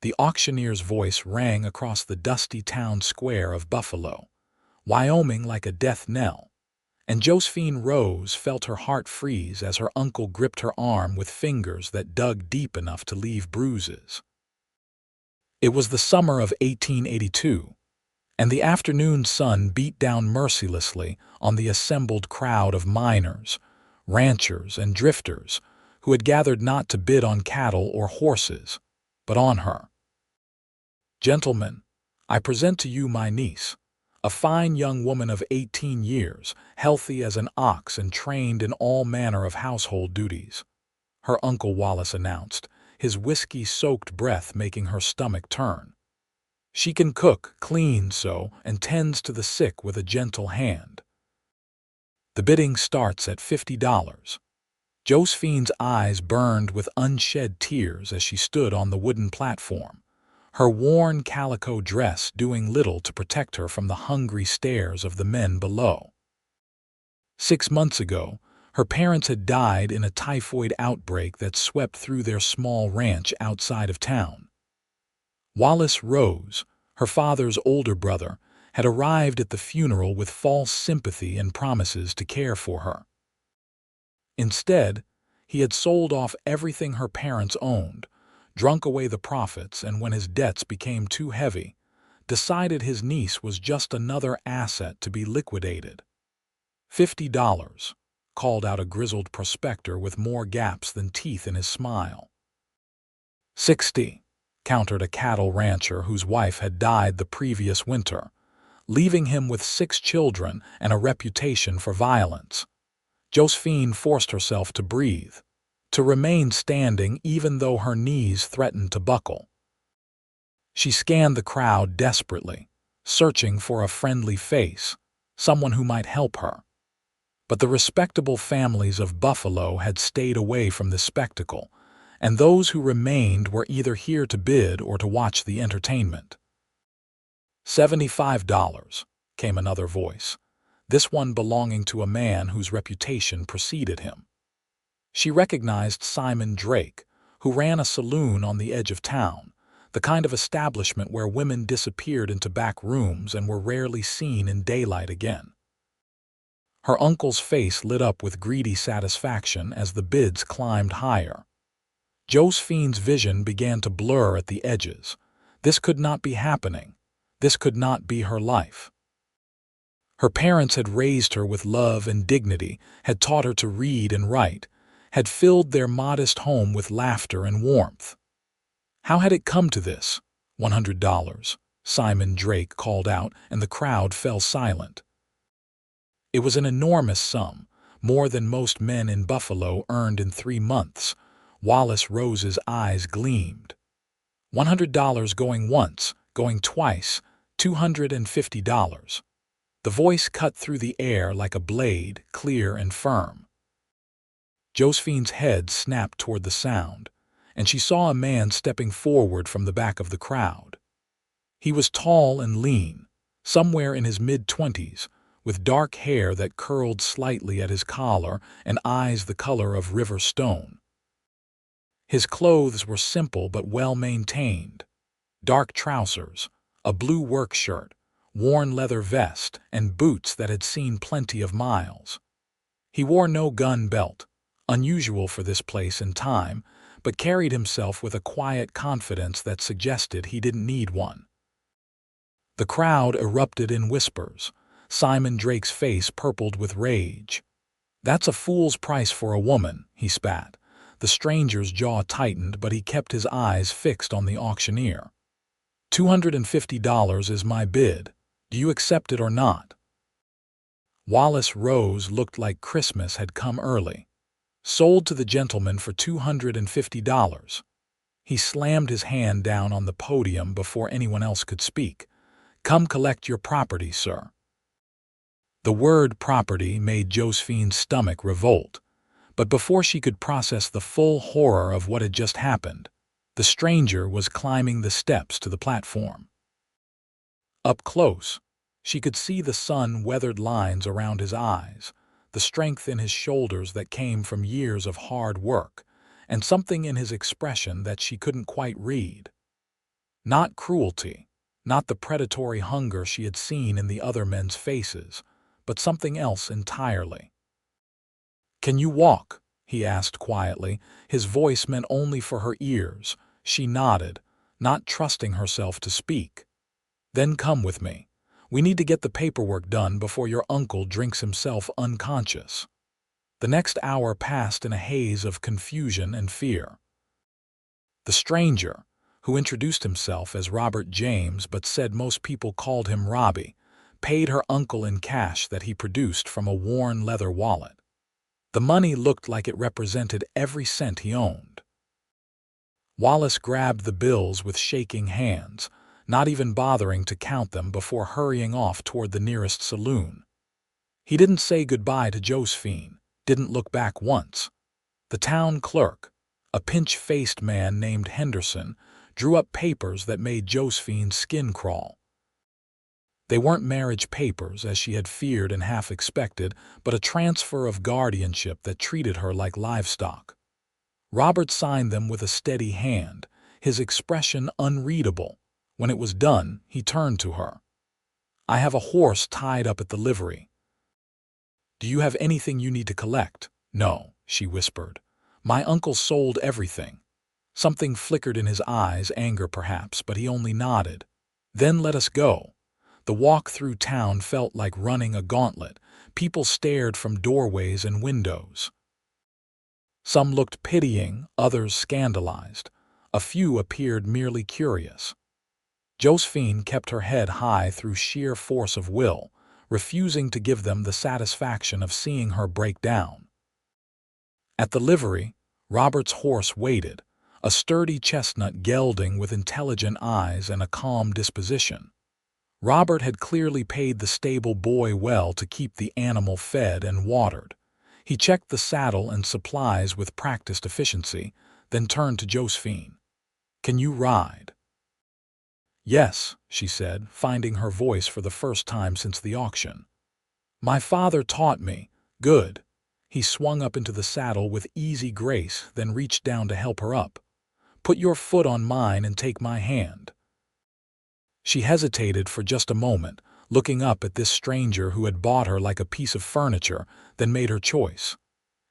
The auctioneer's voice rang across the dusty town square of Buffalo, Wyoming, like a death knell, and Josephine Rose felt her heart freeze as her uncle gripped her arm with fingers that dug deep enough to leave bruises. It was the summer of 1882, and the afternoon sun beat down mercilessly on the assembled crowd of miners, ranchers, and drifters who had gathered not to bid on cattle or horses, but on her. "Gentlemen, I present to you my niece, a fine young woman of 18 years, healthy as an ox and trained in all manner of household duties," her Uncle Wallace announced, his whiskey-soaked breath making her stomach turn. "She can cook, clean, sew, and tends to the sick with a gentle hand. The bidding starts at $50. Josephine's eyes burned with unshed tears as she stood on the wooden platform, her worn calico dress doing little to protect her from the hungry stares of the men below. 6 months ago, her parents had died in a typhoid outbreak that swept through their small ranch outside of town. Wallace Rose, her father's older brother, had arrived at the funeral with false sympathy and promises to care for her. Instead, he had sold off everything her parents owned, drunk away the profits, and when his debts became too heavy, decided his niece was just another asset to be liquidated. $50, called out a grizzled prospector with more gaps than teeth in his smile. 60, countered a cattle rancher whose wife had died the previous winter, leaving him with 6 children and a reputation for violence. Josephine forced herself to breathe, to remain standing even though her knees threatened to buckle. She scanned the crowd desperately, searching for a friendly face, someone who might help her. But the respectable families of Buffalo had stayed away from the spectacle, and those who remained were either here to bid or to watch the entertainment. $75, came another voice, this one belonging to a man whose reputation preceded him. She recognized Simon Drake, who ran a saloon on the edge of town, the kind of establishment where women disappeared into back rooms and were rarely seen in daylight again. Her uncle's face lit up with greedy satisfaction as the bids climbed higher. Josephine's vision began to blur at the edges. This could not be happening. This could not be her life. Her parents had raised her with love and dignity, had taught her to read and write, had filled their modest home with laughter and warmth. How had it come to this? $100, Simon Drake called out, and the crowd fell silent. It was an enormous sum, more than most men in Buffalo earned in 3 months. Wallace Rose's eyes gleamed. $100 going once, going twice, $250. The voice cut through the air like a blade, clear and firm. Josephine's head snapped toward the sound, and she saw a man stepping forward from the back of the crowd. He was tall and lean, somewhere in his mid-20s, with dark hair that curled slightly at his collar and eyes the color of river stone. His clothes were simple but well-maintained: dark trousers, a blue work shirt, worn leather vest, and boots that had seen plenty of miles. He wore no gun belt, unusual for this place and time, but carried himself with a quiet confidence that suggested he didn't need one. The crowd erupted in whispers. Simon Drake's face purpled with rage. "That's a fool's price for a woman," he spat. The stranger's jaw tightened, but he kept his eyes fixed on the auctioneer. $250 is my bid. Do you accept it or not?" Wallace Rose looked like Christmas had come early. "Sold to the gentleman for $250. He slammed his hand down on the podium before anyone else could speak. "Come collect your property, sir." The word property made Josephine's stomach revolt, but before she could process the full horror of what had just happened, the stranger was climbing the steps to the platform. Up close, she could see the sun-weathered lines around his eyes, the strength in his shoulders that came from years of hard work, and something in his expression that she couldn't quite read. Not cruelty, not the predatory hunger she had seen in the other men's faces, but something else entirely. "Can you walk?" he asked quietly, his voice meant only for her ears. She nodded, not trusting herself to speak. "Then come with me. We need to get the paperwork done before your uncle drinks himself unconscious." The next hour passed in a haze of confusion and fear. The stranger, who introduced himself as Robert James but said most people called him Robbie, paid her uncle in cash that he produced from a worn leather wallet. The money looked like it represented every cent he owned. Wallace grabbed the bills with shaking hands, not even bothering to count them before hurrying off toward the nearest saloon. He didn't say goodbye to Josephine, didn't look back once. The town clerk, a pinch-faced man named Henderson, drew up papers that made Josephine's skin crawl. They weren't marriage papers, as she had feared and half expected, but a transfer of guardianship that treated her like livestock. Robert signed them with a steady hand, his expression unreadable. When it was done, he turned to her. "I have a horse tied up at the livery. Do you have anything you need to collect?" "No," she whispered. "My uncle sold everything." Something flickered in his eyes, anger perhaps, but he only nodded. "Then let us go." The walk through town felt like running a gauntlet. People stared from doorways and windows. Some looked pitying, others scandalized. A few appeared merely curious. Josephine kept her head high through sheer force of will, refusing to give them the satisfaction of seeing her break down. At the livery, Robert's horse waited, a sturdy chestnut gelding with intelligent eyes and a calm disposition. Robert had clearly paid the stable boy well to keep the animal fed and watered. He checked the saddle and supplies with practiced efficiency, then turned to Josephine. "Can you ride?" "Yes," she said, finding her voice for the first time since the auction. "My father taught me." "Good." He swung up into the saddle with easy grace, then reached down to help her up. "Put your foot on mine and take my hand." She hesitated for just a moment, looking up at this stranger who had bought her like a piece of furniture, then made her choice.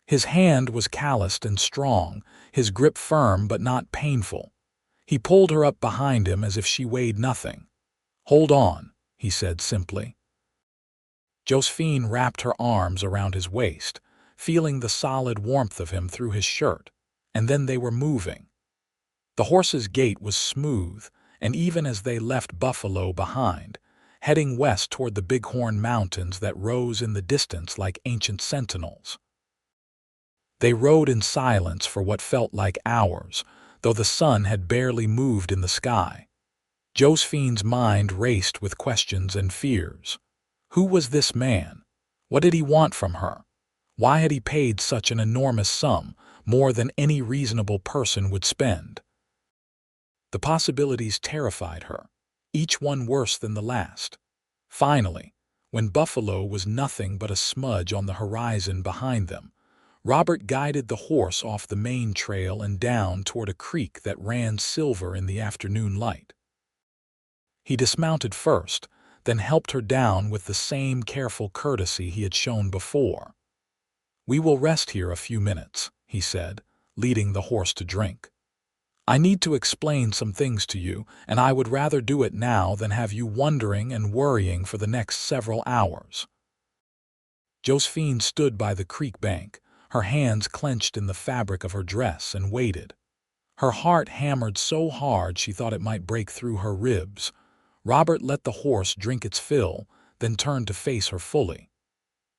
His hand was calloused and strong, his grip firm but not painful. He pulled her up behind him as if she weighed nothing. "Hold on," he said simply. Josephine wrapped her arms around his waist, feeling the solid warmth of him through his shirt, and then they were moving. The horse's gait was smooth, and even as they left Buffalo behind, heading west toward the Bighorn Mountains that rose in the distance like ancient sentinels. They rode in silence for what felt like hours, though the sun had barely moved in the sky. Josephine's mind raced with questions and fears. Who was this man? What did he want from her? Why had he paid such an enormous sum, more than any reasonable person would spend? The possibilities terrified her, each one worse than the last. Finally, when Buffalo was nothing but a smudge on the horizon behind them, Robert guided the horse off the main trail and down toward a creek that ran silver in the afternoon light. He dismounted first, then helped her down with the same careful courtesy he had shown before. "We will rest here a few minutes," he said, leading the horse to drink. "I need to explain some things to you, and I would rather do it now than have you wondering and worrying for the next several hours." Josephine stood by the creek bank, her hands clenched in the fabric of her dress, and waited. Her heart hammered so hard she thought it might break through her ribs. Robert let the horse drink its fill, then turned to face her fully.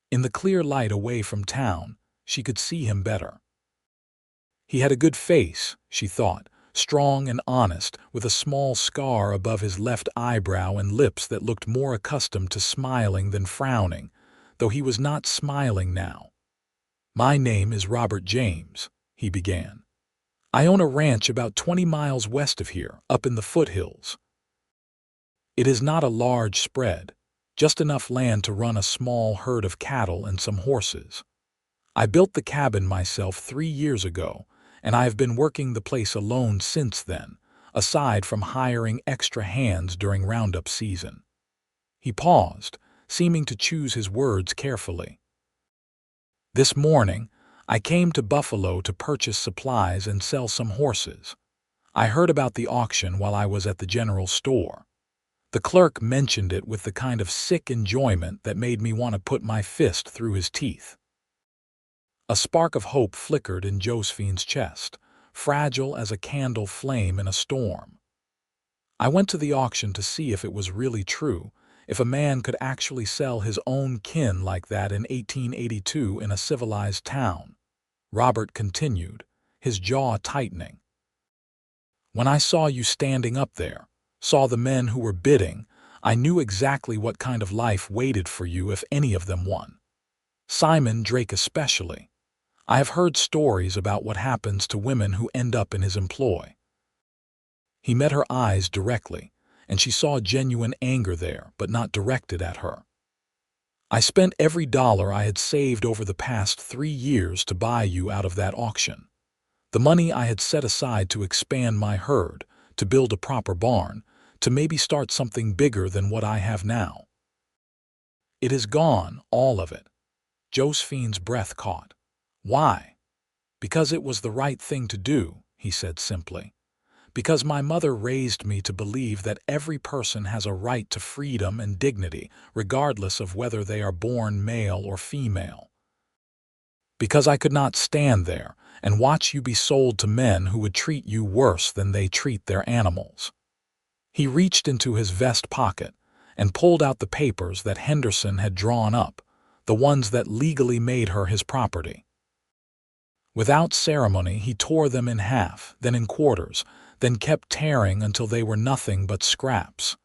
In the clear light away from town, she could see him better. He had a good face, she thought, strong and honest, with a small scar above his left eyebrow and lips that looked more accustomed to smiling than frowning, though he was not smiling now. "My name is Robert James," he began. "I own a ranch about 20 miles west of here, up in the foothills. It is not a large spread, just enough land to run a small herd of cattle and some horses. I built the cabin myself 3 years ago, and I have been working the place alone since then, aside from hiring extra hands during roundup season. He paused, seeming to choose his words carefully. This morning, I came to Buffalo to purchase supplies and sell some horses. I heard about the auction while I was at the general store. The clerk mentioned it with the kind of sick enjoyment that made me want to put my fist through his teeth. A spark of hope flickered in Josephine's chest, fragile as a candle flame in a storm. I went to the auction to see if it was really true, if a man could actually sell his own kin like that in 1882 in a civilized town. Robert continued, his jaw tightening. When I saw you standing up there, saw the men who were bidding, I knew exactly what kind of life waited for you if any of them won. Simon Drake especially. I have heard stories about what happens to women who end up in his employ. He met her eyes directly, and she saw genuine anger there, but not directed at her. I spent every dollar I had saved over the past 3 years to buy you out of that auction. The money I had set aside to expand my herd, to build a proper barn, to maybe start something bigger than what I have now. It is gone, all of it. Josephine's breath caught. Why? Because it was the right thing to do, he said simply. Because my mother raised me to believe that every person has a right to freedom and dignity, regardless of whether they are born male or female. Because I could not stand there and watch you be sold to men who would treat you worse than they treat their animals. He reached into his vest pocket and pulled out the papers that Henderson had drawn up, the ones that legally made her his property. Without ceremony, he tore them in half, then in quarters, then kept tearing until they were nothing but scraps.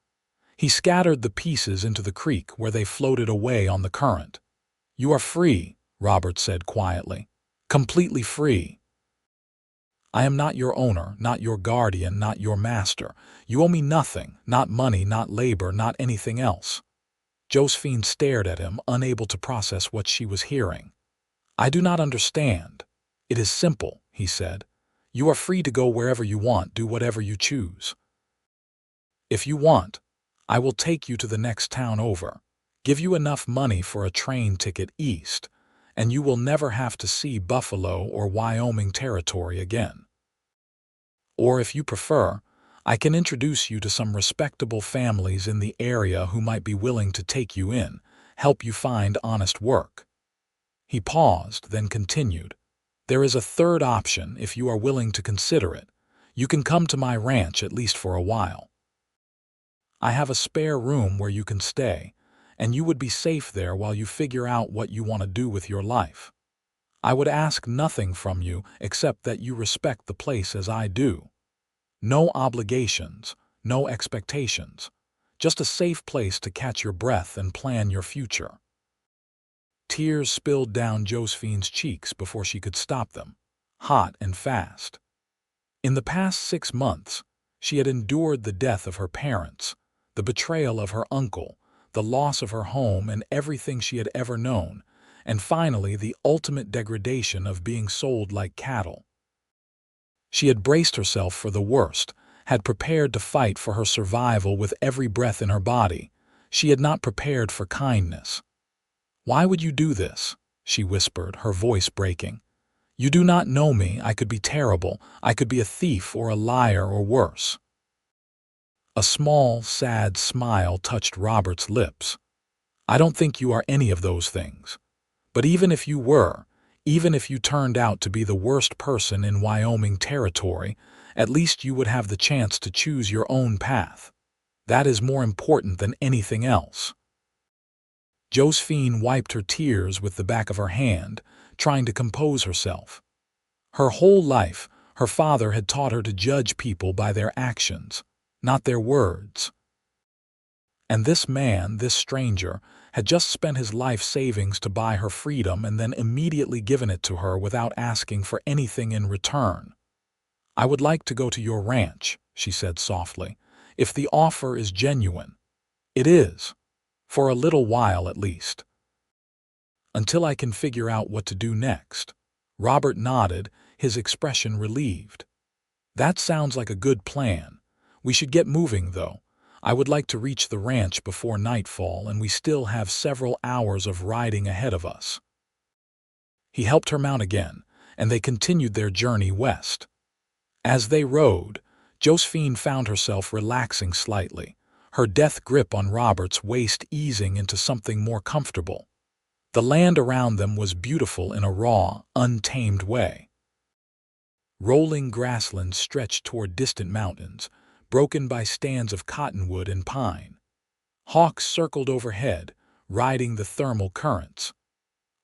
He scattered the pieces into the creek where they floated away on the current. "You are free," Robert said quietly. "Completely free. I am not your owner, not your guardian, not your master. You owe me nothing, not money, not labor, not anything else." Josephine stared at him, unable to process what she was hearing. "I do not understand." "It is simple," he said. "You are free to go wherever you want, do whatever you choose. If you want, I will take you to the next town over, give you enough money for a train ticket east, and you will never have to see Buffalo or Wyoming territory again. Or if you prefer, I can introduce you to some respectable families in the area who might be willing to take you in, help you find honest work." He paused, then continued. "There is a third option if you are willing to consider it. You can come to my ranch at least for a while. I have a spare room where you can stay, and you would be safe there while you figure out what you want to do with your life. I would ask nothing from you except that you respect the place as I do. No obligations, no expectations. Just a safe place to catch your breath and plan your future." Tears spilled down Josephine's cheeks before she could stop them, hot and fast. In the past 6 months, she had endured the death of her parents, the betrayal of her uncle, the loss of her home and everything she had ever known, and finally the ultimate degradation of being sold like cattle. She had braced herself for the worst, had prepared to fight for her survival with every breath in her body. She had not prepared for kindness. "Why would you do this?" she whispered, her voice breaking. "You do not know me. I could be terrible. I could be a thief or a liar or worse." A small, sad smile touched Robert's lips. "I don't think you are any of those things. But even if you were, even if you turned out to be the worst person in Wyoming territory, at least you would have the chance to choose your own path. That is more important than anything else." Josephine wiped her tears with the back of her hand, trying to compose herself. Her whole life, her father had taught her to judge people by their actions, not their words. And this man, this stranger, had just spent his life savings to buy her freedom and then immediately given it to her without asking for anything in return. "I would like to go to your ranch," she said softly, "if the offer is genuine." "It is. For a little while at least. Until I can figure out what to do next." Robert nodded, his expression relieved. "That sounds like a good plan. We should get moving, though. I would like to reach the ranch before nightfall, and we still have several hours of riding ahead of us." He helped her mount again, and they continued their journey west. As they rode, Josephine found herself relaxing slightly, her death grip on Robert's waist easing into something more comfortable. The land around them was beautiful in a raw, untamed way. Rolling grasslands stretched toward distant mountains, broken by stands of cottonwood and pine. Hawks circled overhead, riding the thermal currents.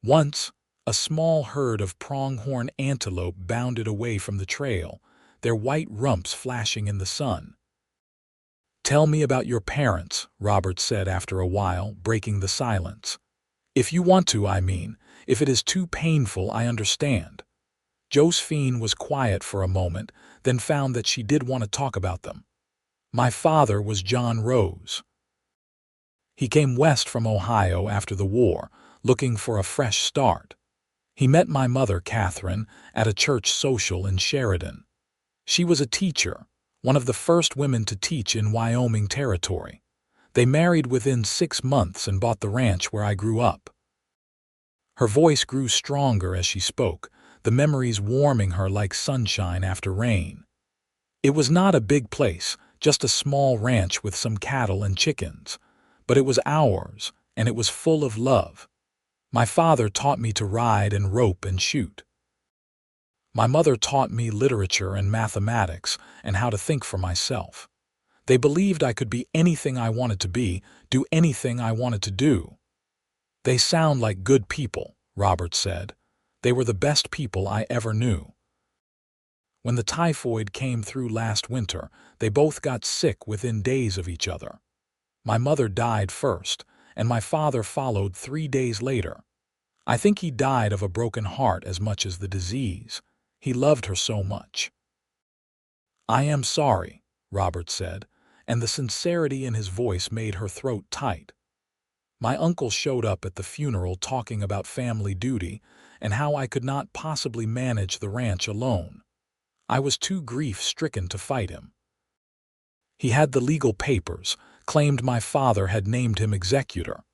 Once, a small herd of pronghorn antelope bounded away from the trail, their white rumps flashing in the sun. "Tell me about your parents," Robert said after a while, breaking the silence. "If you want to, I mean. If it is too painful, I understand." Josephine was quiet for a moment, then found that she did want to talk about them. "My father was John Rose. He came west from Ohio after the war, looking for a fresh start. He met my mother, Catherine, at a church social in Sheridan. She was a teacher, one of the first women to teach in Wyoming Territory. They married within 6 months and bought the ranch where I grew up." Her voice grew stronger as she spoke, the memories warming her like sunshine after rain. "It was not a big place, just a small ranch with some cattle and chickens. But it was ours, and it was full of love. My father taught me to ride and rope and shoot. My mother taught me literature and mathematics and how to think for myself. They believed I could be anything I wanted to be, do anything I wanted to do." "They sound like good people," Robert said. "They were the best people I ever knew." When the typhoid came through last winter, they both got sick within days of each other. My mother died first, and my father followed 3 days later. I think he died of a broken heart as much as the disease. He loved her so much. "I am sorry," Robert said, and the sincerity in his voice made her throat tight. "My uncle showed up at the funeral talking about family duty and how I could not possibly manage the ranch alone. I was too grief-stricken to fight him. He had the legal papers, claimed my father had named him executor.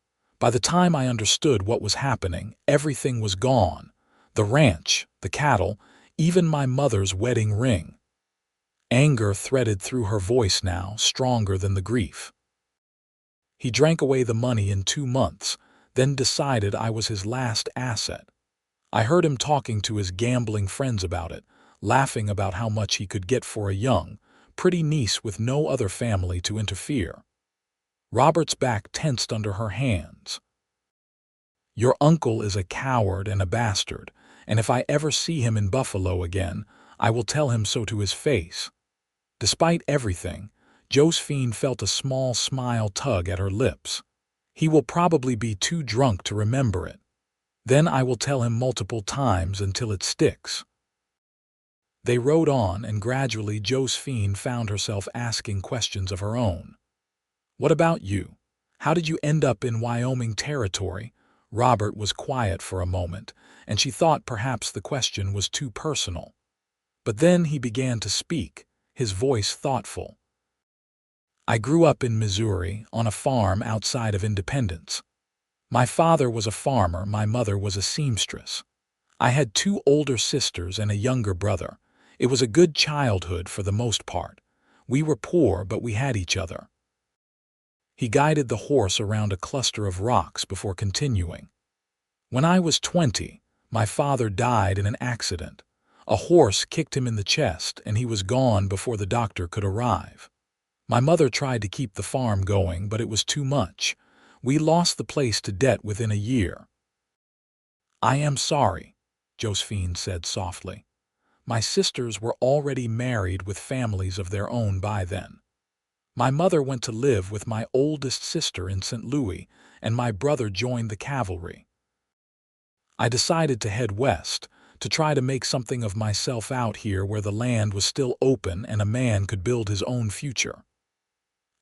By the time I understood what was happening, everything was gone. The ranch, the cattle, even my mother's wedding ring." Anger threaded through her voice now, stronger than the grief. "He drank away the money in 2 months, then decided I was his last asset. I heard him talking to his gambling friends about it, laughing about how much he could get for a young, pretty niece with no other family to interfere." Robert's back tensed under her hands. "Your uncle is a coward and a bastard, and if I ever see him in Buffalo again, I will tell him so to his face." Despite everything, Josephine felt a small smile tug at her lips. "He will probably be too drunk to remember it. Then I will tell him multiple times until it sticks." They rode on, and gradually Josephine found herself asking questions of her own. "What about you? How did you end up in Wyoming Territory?" Robert was quiet for a moment, and she thought perhaps the question was too personal. But then he began to speak, his voice thoughtful. "I grew up in Missouri, on a farm outside of Independence. My father was a farmer, my mother was a seamstress. I had 2 older sisters and a younger brother. It was a good childhood for the most part. We were poor, but we had each other." He guided the horse around a cluster of rocks before continuing. "When I was 20, my father died in an accident. A horse kicked him in the chest, and he was gone before the doctor could arrive. My mother tried to keep the farm going, but it was too much. We lost the place to debt within a year." "I am sorry," Josephine said softly. "My sisters were already married with families of their own by then. My mother went to live with my oldest sister in St. Louis, and my brother joined the cavalry. I decided to head west, to try to make something of myself out here where the land was still open and a man could build his own future."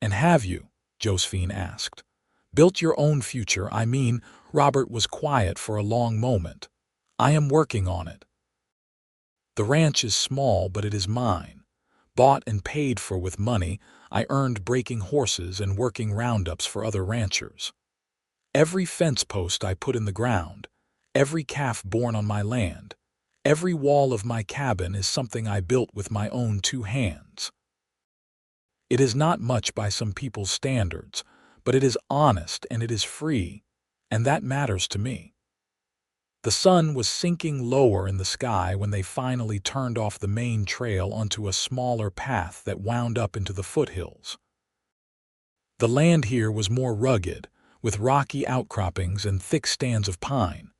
"And have you?" Josephine asked. "Built your own future, I mean?" Robert was quiet for a long moment. "I am working on it. The ranch is small, but it is mine. bought and paid for with money I earned breaking horses and working roundups for other ranchers. Every fence post I put in the ground, every calf born on my land, every wall of my cabin is something I built with my own 2 hands. It is not much by some people's standards, but it is honest and it is free, and that matters to me. The sun was sinking lower in the sky when they finally turned off the main trail onto a smaller path that wound up into the foothills. The land here was more rugged, with rocky outcroppings and thick stands of pine.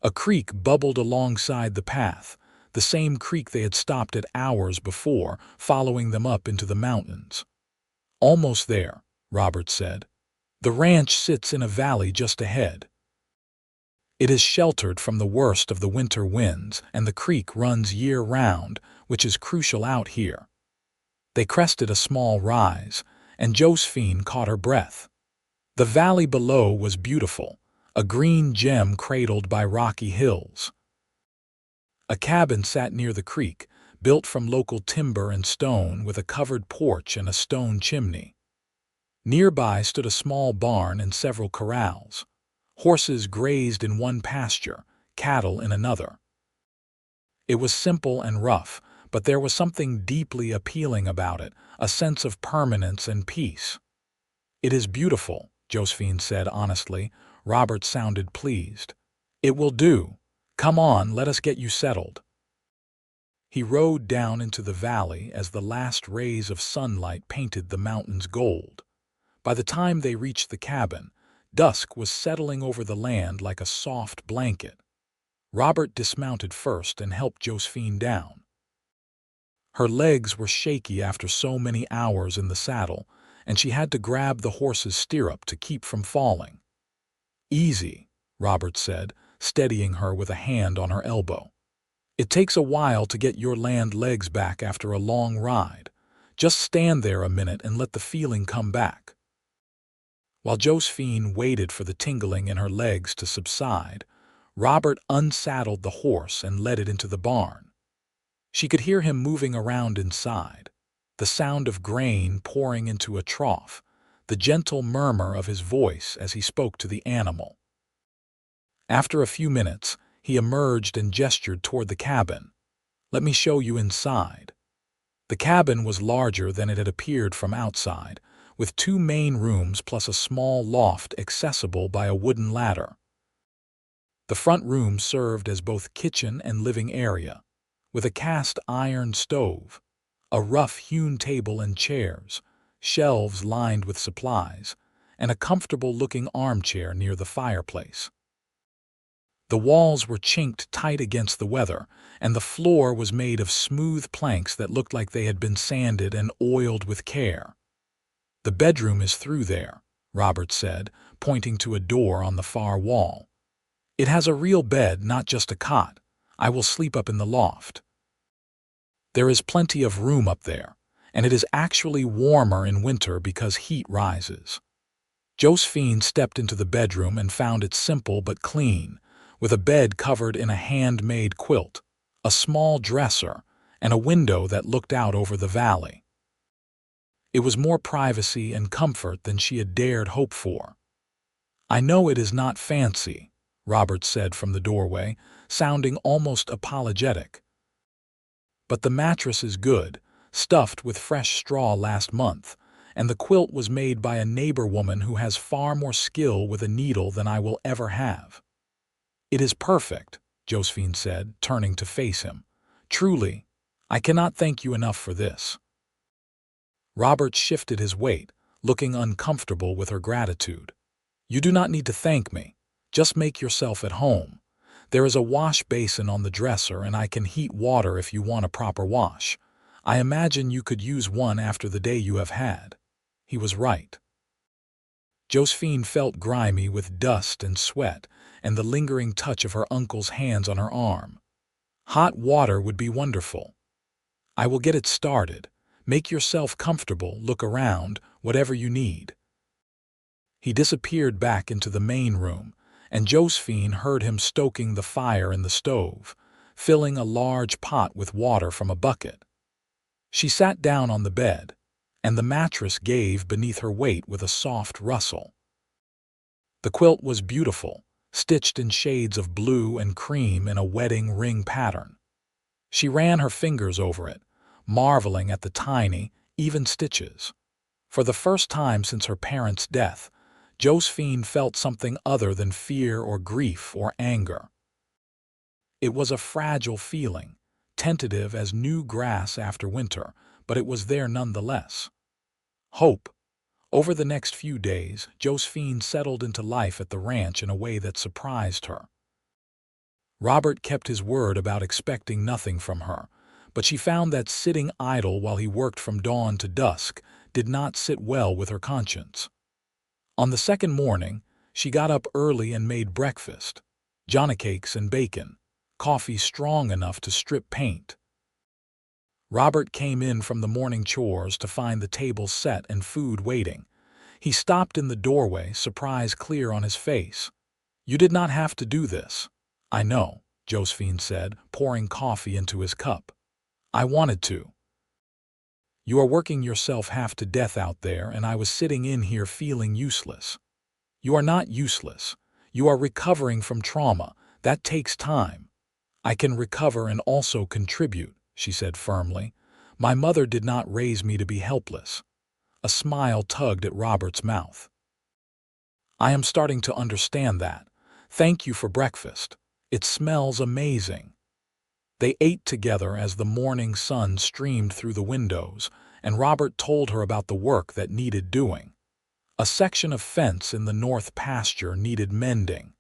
A creek bubbled alongside the path, the same creek they had stopped at hours before, following them up into the mountains. "Almost there," Robert said. "The ranch sits in a valley just ahead. It is sheltered from the worst of the winter winds, and the creek runs year-round, which is crucial out here." They crested a small rise, and Josephine caught her breath. The valley below was beautiful, a green gem cradled by rocky hills. A cabin sat near the creek, built from local timber and stone with a covered porch and a stone chimney. Nearby stood a small barn and several corrals. Horses grazed in one pasture, cattle in another. It was simple and rough, but there was something deeply appealing about it, a sense of permanence and peace. "It is beautiful," Josephine said honestly. Robert sounded pleased. "It will do. Come on, let us get you settled." He rode down into the valley as the last rays of sunlight painted the mountains gold. By the time they reached the cabin, dusk was settling over the land like a soft blanket. Robert dismounted first and helped Josephine down. Her legs were shaky after so many hours in the saddle, and she had to grab the horse's stirrup to keep from falling. "Easy," Robert said, steadying her with a hand on her elbow. "It takes a while to get your land legs back after a long ride. Just stand there a minute and let the feeling come back." While Josephine waited for the tingling in her legs to subside, Robert unsaddled the horse and led it into the barn. She could hear him moving around inside, the sound of grain pouring into a trough, the gentle murmur of his voice as he spoke to the animal. After a few minutes, he emerged and gestured toward the cabin. "Let me show you inside." The cabin was larger than it had appeared from outside, with 2 main rooms plus a small loft accessible by a wooden ladder. The front room served as both kitchen and living area, with a cast-iron stove, a rough-hewn table and chairs, shelves lined with supplies, and a comfortable-looking armchair near the fireplace. The walls were chinked tight against the weather, and the floor was made of smooth planks that looked like they had been sanded and oiled with care. "The bedroom is through there," Robert said, pointing to a door on the far wall. "It has a real bed, not just a cot. I will sleep up in the loft. There is plenty of room up there, and it is actually warmer in winter because heat rises." Josephine stepped into the bedroom and found it simple but clean, with a bed covered in a handmade quilt, a small dresser, and a window that looked out over the valley. It was more privacy and comfort than she had dared hope for. "I know it is not fancy," Robert said from the doorway, sounding almost apologetic. "But the mattress is good, stuffed with fresh straw last month, and the quilt was made by a neighbor woman who has far more skill with a needle than I will ever have." "It is perfect," Josephine said, turning to face him. "Truly, I cannot thank you enough for this." Robert shifted his weight, looking uncomfortable with her gratitude. "You do not need to thank me. Just make yourself at home. There is a wash basin on the dresser, and I can heat water if you want a proper wash. I imagine you could use one after the day you have had." He was right. Josephine felt grimy with dust and sweat and the lingering touch of her uncle's hands on her arm. "Hot water would be wonderful." "I will get it started. Make yourself comfortable, look around, whatever you need." He disappeared back into the main room, and Josephine heard him stoking the fire in the stove, filling a large pot with water from a bucket. She sat down on the bed, and the mattress gave beneath her weight with a soft rustle. The quilt was beautiful, stitched in shades of blue and cream in a wedding ring pattern. She ran her fingers over it, marveling at the tiny, even stitches. For the first time since her parents' death, Josephine felt something other than fear or grief or anger. It was a fragile feeling, tentative as new grass after winter, but it was there nonetheless. Hope. Over the next few days, Josephine settled into life at the ranch in a way that surprised her. Robert kept his word about expecting nothing from her, but she found that sitting idle while he worked from dawn to dusk did not sit well with her conscience. On the second morning, she got up early and made breakfast, johnnycakes and bacon, coffee strong enough to strip paint. Robert came in from the morning chores to find the table set and food waiting. He stopped in the doorway, surprise clear on his face. "You did not have to do this." "I know," Josephine said, pouring coffee into his cup. "I wanted to. You are working yourself half to death out there, and I was sitting in here feeling useless." "You are not useless. You are recovering from trauma. That takes time." "I can recover and also contribute," she said firmly. "My mother did not raise me to be helpless." A smile tugged at Robert's mouth. "I am starting to understand that. Thank you for breakfast. It smells amazing." They ate together as the morning sun streamed through the windows, and Robert told her about the work that needed doing. A section of fence in the north pasture needed mending.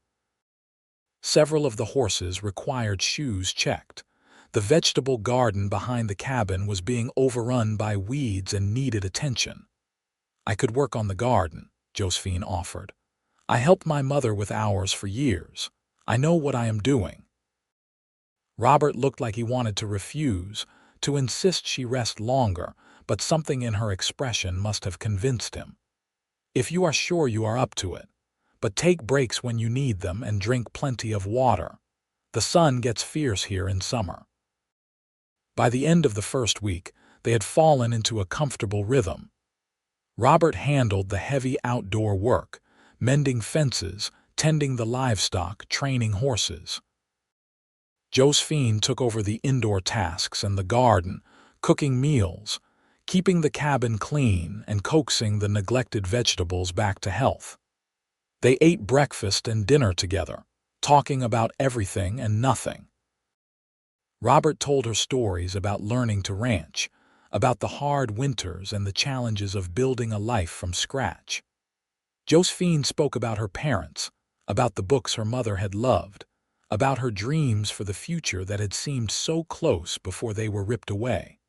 Several of the horses required shoes checked. The vegetable garden behind the cabin was being overrun by weeds and needed attention. "I could work on the garden," Josephine offered. "I helped my mother with ours for years. I know what I am doing." Robert looked like he wanted to refuse, to insist she rest longer, but something in her expression must have convinced him. "If you are sure you are up to it. But take breaks when you need them and drink plenty of water. The sun gets fierce here in summer." By the end of the first week, they had fallen into a comfortable rhythm. Robert handled the heavy outdoor work, mending fences, tending the livestock, training horses. Josephine took over the indoor tasks and the garden, cooking meals, keeping the cabin clean, and coaxing the neglected vegetables back to health. They ate breakfast and dinner together, talking about everything and nothing. Robert told her stories about learning to ranch, about the hard winters and the challenges of building a life from scratch. Josephine spoke about her parents, about the books her mother had loved, about her dreams for the future that had seemed so close before they were ripped away.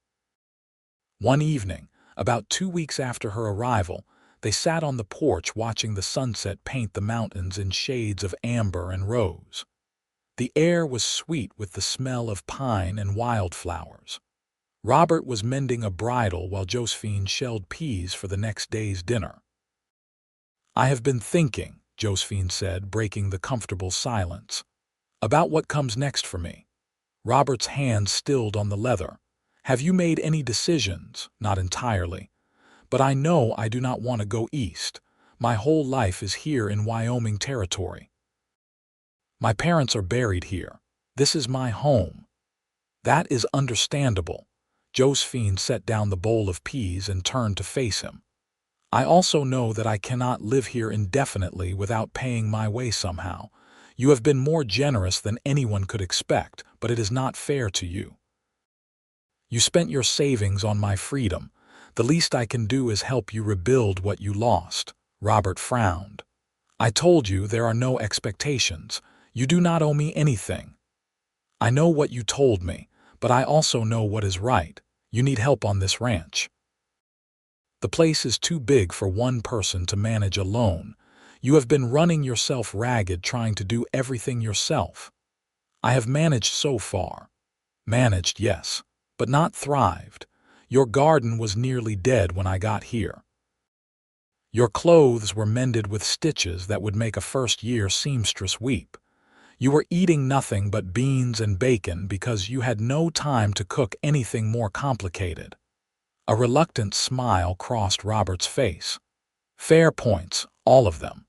One evening, about 2 weeks after her arrival, they sat on the porch watching the sunset paint the mountains in shades of amber and rose. The air was sweet with the smell of pine and wildflowers. Robert was mending a bridle while Josephine shelled peas for the next day's dinner. "I have been thinking," Josephine said, breaking the comfortable silence, "about what comes next for me." Robert's hand stilled on the leather. "Have you made any decisions?" "Not entirely. But I know I do not want to go east. My whole life is here in Wyoming territory. My parents are buried here. This is my home." "That is understandable." Josephine set down the bowl of peas and turned to face him. "I also know that I cannot live here indefinitely without paying my way somehow. You have been more generous than anyone could expect, but it is not fair to you. You spent your savings on my freedom. The least I can do is help you rebuild what you lost." Robert frowned. "I told you there are no expectations. You do not owe me anything." "I know what you told me, but I also know what is right. You need help on this ranch. The place is too big for one person to manage alone. You have been running yourself ragged trying to do everything yourself. I have managed so far." "Managed, yes, but not thrived. Your garden was nearly dead when I got here. Your clothes were mended with stitches that would make a first-year seamstress weep. You were eating nothing but beans and bacon because you had no time to cook anything more complicated." A reluctant smile crossed Robert's face. Fair points, all of them.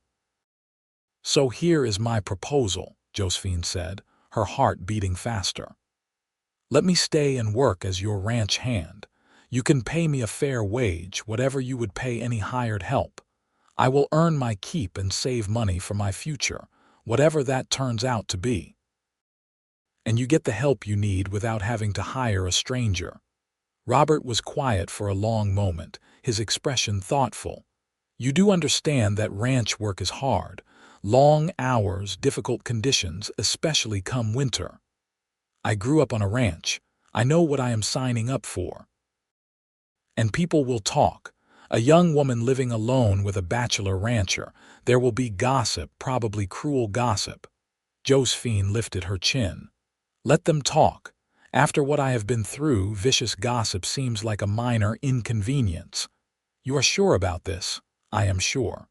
So here is my proposal, Josephine said, her heart beating faster. Let me stay and work as your ranch hand. You can pay me a fair wage, whatever you would pay any hired help. I will earn my keep and save money for my future, whatever that turns out to be. And you get the help you need without having to hire a stranger. Robert was quiet for a long moment, his expression thoughtful. You do understand that ranch work is hard. Long hours, difficult conditions, especially come winter. I grew up on a ranch. I know what I am signing up for. And people will talk. A young woman living alone with a bachelor rancher. There will be gossip, probably cruel gossip. Josephine lifted her chin. Let them talk. After what I have been through, vicious gossip seems like a minor inconvenience. You are sure about this? I am sure.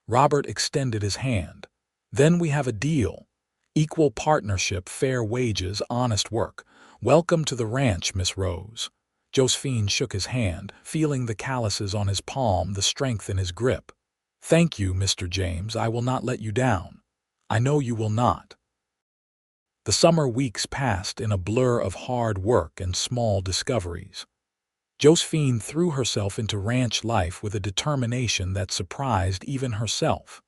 Robert extended his hand. Then we have a deal. Equal partnership, fair wages, honest work. Welcome to the ranch, Miss Rose. Josephine shook his hand, feeling the calluses on his palm, the strength in his grip. Thank you, Mr. James. I will not let you down. I know you will not. The summer weeks passed in a blur of hard work and small discoveries. Josephine threw herself into ranch life with a determination that surprised even herself.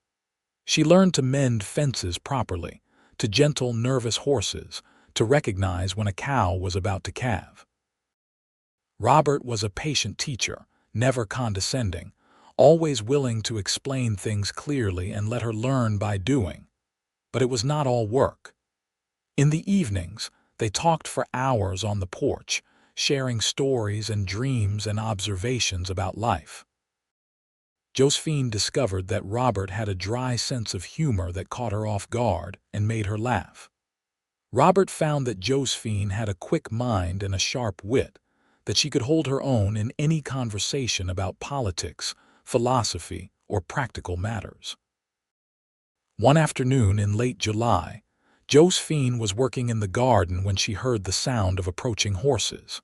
She learned to mend fences properly, to gentle nervous horses, to recognize when a cow was about to calve. Robert was a patient teacher, never condescending, always willing to explain things clearly and let her learn by doing. But it was not all work. In the evenings, they talked for hours on the porch, sharing stories and dreams and observations about life. Josephine discovered that Robert had a dry sense of humor that caught her off guard and made her laugh. Robert found that Josephine had a quick mind and a sharp wit, that she could hold her own in any conversation about politics, philosophy, or practical matters. One afternoon in late July, Josephine was working in the garden when she heard the sound of approaching horses.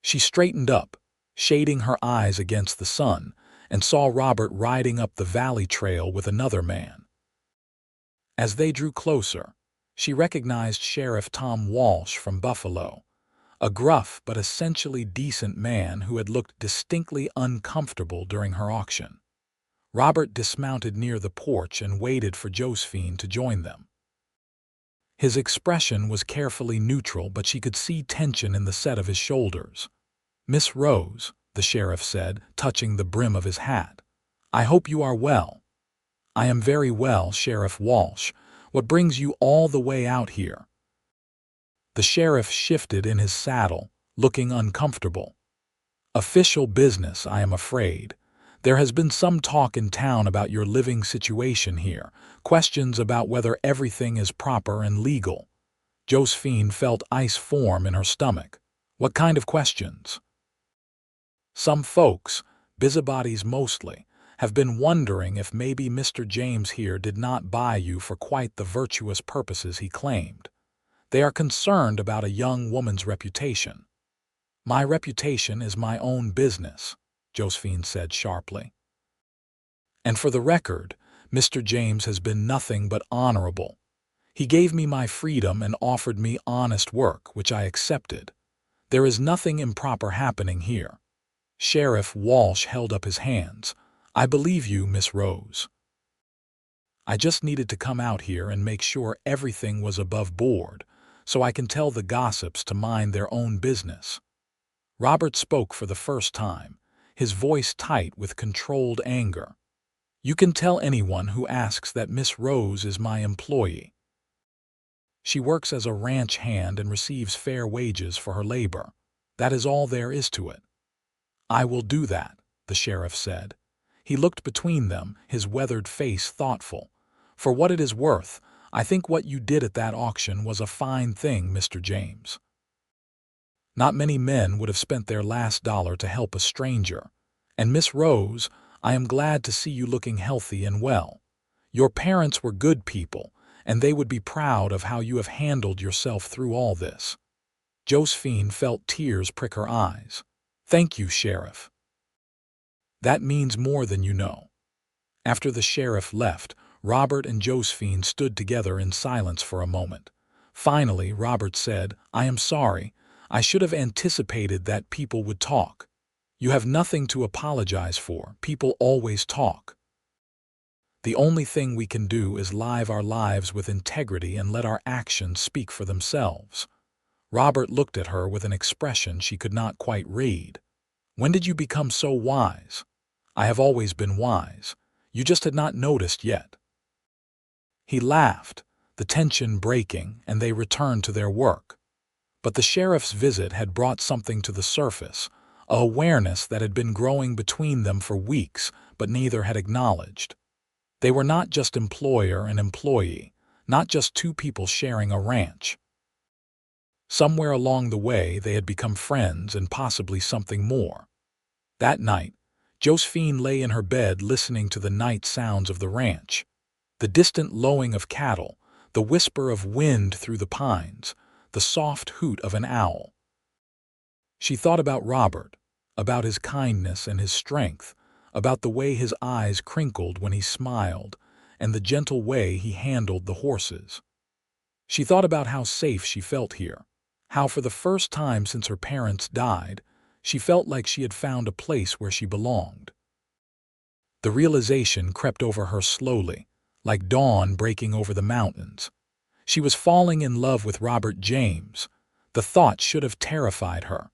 She straightened up, shading her eyes against the sun, and saw Robert riding up the valley trail with another man. As they drew closer, she recognized Sheriff Tom Walsh from Buffalo, a gruff but essentially decent man who had looked distinctly uncomfortable during her auction. Robert dismounted near the porch and waited for Josephine to join them. His expression was carefully neutral, but she could see tension in the set of his shoulders. Miss Rose, the sheriff said, touching the brim of his hat. I hope you are well. I am very well, Sheriff Walsh. What brings you all the way out here? The sheriff shifted in his saddle, looking uncomfortable. Official business, I am afraid. There has been some talk in town about your living situation here, questions about whether everything is proper and legal. Josephine felt ice form in her stomach. What kind of questions? Some folks, busybodies mostly, have been wondering if maybe Mr. James here did not buy you for quite the virtuous purposes he claimed. They are concerned about a young woman's reputation. My reputation is my own business, Josephine said sharply. And for the record, Mr. James has been nothing but honorable. He gave me my freedom and offered me honest work, which I accepted. There is nothing improper happening here. Sheriff Walsh held up his hands. I believe you, Miss Rose. I just needed to come out here and make sure everything was above board, so I can tell the gossips to mind their own business. Robert spoke for the first time, his voice tight with controlled anger. You can tell anyone who asks that Miss Rose is my employee. She works as a ranch hand and receives fair wages for her labor. That is all there is to it. I will do that, the sheriff said. He looked between them, his weathered face thoughtful. For what it is worth, I think what you did at that auction was a fine thing, Mr. James. Not many men would have spent their last dollar to help a stranger. And Miss Rose, I am glad to see you looking healthy and well. Your parents were good people, and they would be proud of how you have handled yourself through all this. Josephine felt tears prick her eyes. "Thank you, Sheriff. That means more than you know." After the sheriff left, Robert and Josephine stood together in silence for a moment. Finally, Robert said, "I am sorry. I should have anticipated that people would talk." "You have nothing to apologize for. People always talk. The only thing we can do is live our lives with integrity and let our actions speak for themselves." Robert looked at her with an expression she could not quite read. "When did you become so wise?" "I have always been wise. You just had not noticed yet." He laughed, the tension breaking, and they returned to their work. But the sheriff's visit had brought something to the surface, a awareness that had been growing between them for weeks, but neither had acknowledged. They were not just employer and employee, not just two people sharing a ranch. Somewhere along the way, they had become friends and possibly something more. That night, Josephine lay in her bed listening to the night sounds of the ranch. The distant lowing of cattle, the whisper of wind through the pines, the soft hoot of an owl. She thought about Robert, about his kindness and his strength, about the way his eyes crinkled when he smiled, and the gentle way he handled the horses. She thought about how safe she felt here, how for the first time since her parents died, she felt like she had found a place where she belonged. The realization crept over her slowly, like dawn breaking over the mountains. She was falling in love with Robert James. The thought should have terrified her.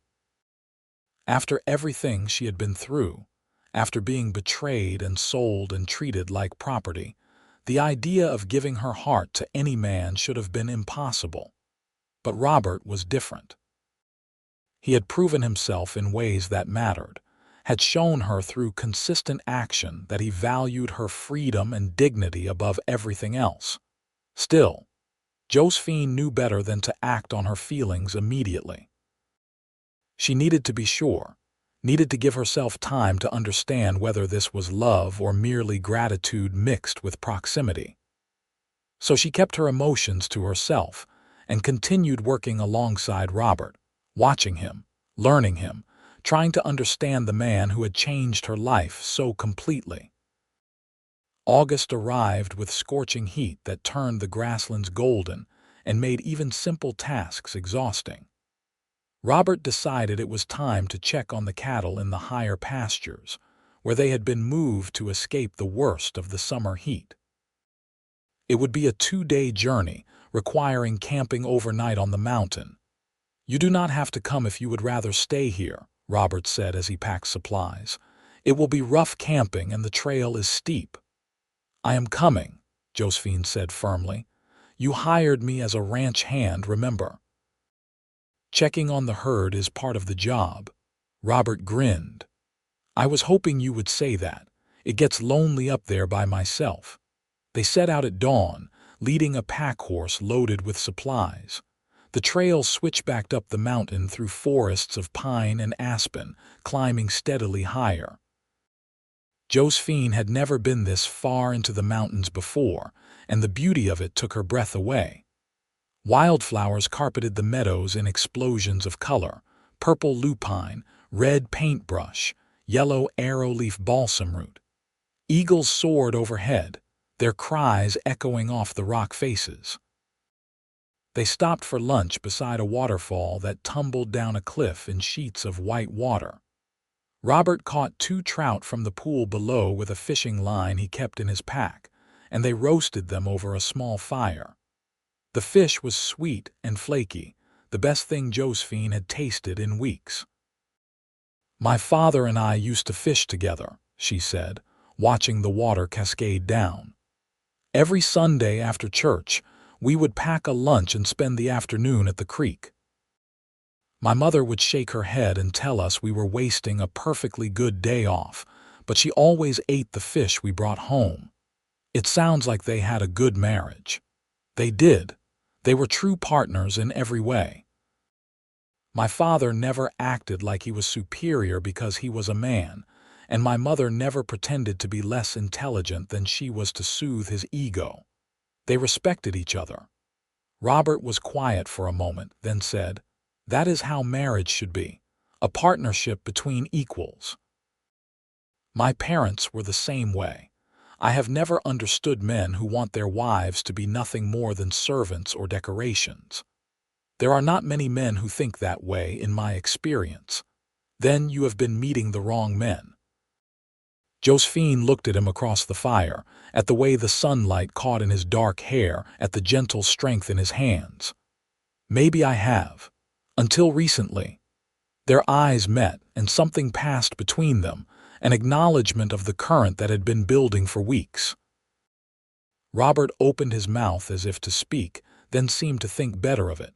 After everything she had been through, after being betrayed and sold and treated like property, the idea of giving her heart to any man should have been impossible. But Robert was different. He had proven himself in ways that mattered, had shown her through consistent action that he valued her freedom and dignity above everything else. Still, Josephine knew better than to act on her feelings immediately. She needed to be sure, needed to give herself time to understand whether this was love or merely gratitude mixed with proximity. So she kept her emotions to herself and continued working alongside Robert, watching him, learning him, trying to understand the man who had changed her life so completely. August arrived with scorching heat that turned the grasslands golden and made even simple tasks exhausting. Robert decided it was time to check on the cattle in the higher pastures, where they had been moved to escape the worst of the summer heat. It would be a 2-day journey, requiring camping overnight on the mountain. "You do not have to come if you would rather stay here," Robert said as he packed supplies. "It will be rough camping and the trail is steep." "I am coming," Josephine said firmly. "You hired me as a ranch hand, remember? Checking on the herd is part of the job." Robert grinned. "I was hoping you would say that. It gets lonely up there by myself." They set out at dawn, leading a pack horse loaded with supplies. The trail switchbacked up the mountain through forests of pine and aspen, climbing steadily higher. Josephine had never been this far into the mountains before, and the beauty of it took her breath away. Wildflowers carpeted the meadows in explosions of color: purple lupine, red paintbrush, yellow arrowleaf balsamroot. Eagles soared overhead, their cries echoing off the rock faces. They stopped for lunch beside a waterfall that tumbled down a cliff in sheets of white water. Robert caught 2 trout from the pool below with a fishing line he kept in his pack, and they roasted them over a small fire. The fish was sweet and flaky, the best thing Josephine had tasted in weeks. "My father and I used to fish together," she said, watching the water cascade down. "Every Sunday after church, we would pack a lunch and spend the afternoon at the creek. My mother would shake her head and tell us we were wasting a perfectly good day off, but she always ate the fish we brought home. It sounds like they had a good marriage. They did. They were true partners in every way. My father never acted like he was superior because he was a man, and my mother never pretended to be less intelligent than she was to soothe his ego. They respected each other." Robert was quiet for a moment, then said, "That is how marriage should be. a partnership between equals. My parents were the same way. I have never understood men who want their wives to be nothing more than servants or decorations. There are not many men who think that way in my experience. Then you have been meeting the wrong men. Josephine looked at him across the fire, at the way the sunlight caught in his dark hair, at the gentle strength in his hands. Maybe I have. Until recently. Their eyes met, and something passed between them, an acknowledgement of the current that had been building for weeks. Robert opened his mouth as if to speak, then seemed to think better of it.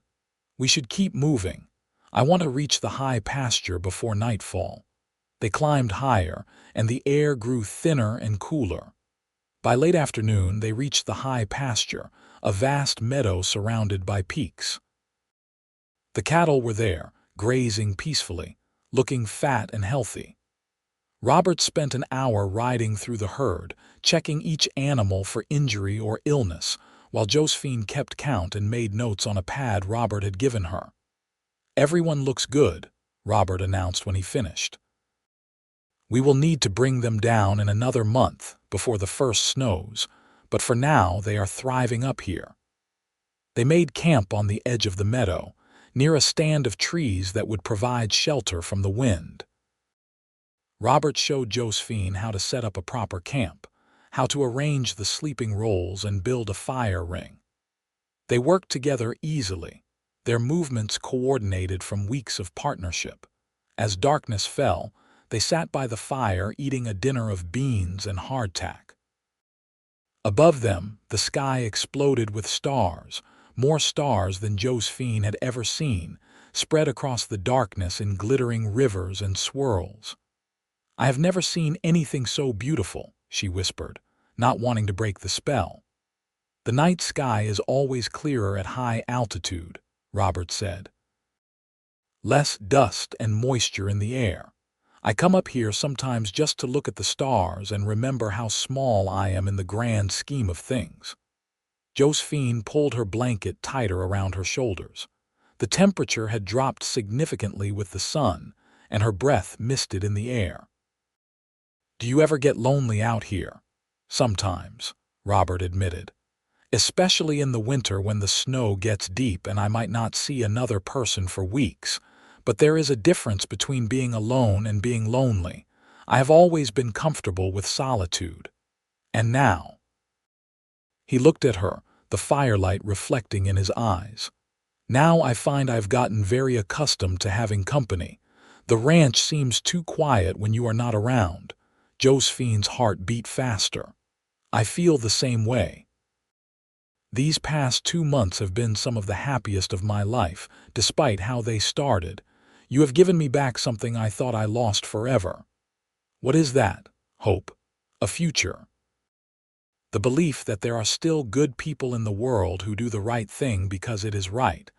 We should keep moving. I want to reach the high pasture before nightfall. They climbed higher, and the air grew thinner and cooler. By late afternoon, they reached the high pasture, a vast meadow surrounded by peaks. The cattle were there, grazing peacefully, looking fat and healthy. Robert spent an hour riding through the herd, checking each animal for injury or illness, while Josephine kept count and made notes on a pad Robert had given her. "Everyone looks good," Robert announced when he finished. "We will need to bring them down in another month, before the first snows, but for now they are thriving up here." They made camp on the edge of the meadow, near a stand of trees that would provide shelter from the wind. Robert showed Josephine how to set up a proper camp, how to arrange the sleeping rolls and build a fire ring. They worked together easily, their movements coordinated from weeks of partnership. As darkness fell, they sat by the fire eating a dinner of beans and hardtack. Above them, the sky exploded with stars, more stars than Josephine had ever seen, spread across the darkness in glittering rivers and swirls. "I have never seen anything so beautiful," she whispered, not wanting to break the spell. "The night sky is always clearer at high altitude," Robert said. "Less dust and moisture in the air. I come up here sometimes just to look at the stars and remember how small I am in the grand scheme of things." Josephine pulled her blanket tighter around her shoulders. The temperature had dropped significantly with the sun, and her breath misted in the air. "Do you ever get lonely out here?" "Sometimes," Robert admitted. "Especially in the winter when the snow gets deep and I might not see another person for weeks. But there is a difference between being alone and being lonely. I have always been comfortable with solitude. And now—" He looked at her, the firelight reflecting in his eyes. "Now I find I've gotten very accustomed to having company. The ranch seems too quiet when you are not around." Josephine's heart beat faster. "I feel the same way. These past 2 months have been some of the happiest of my life, despite how they started. You have given me back something I thought I lost forever." "What is that?" "Hope. A future. The belief that there are still good people in the world who do the right thing because it is right,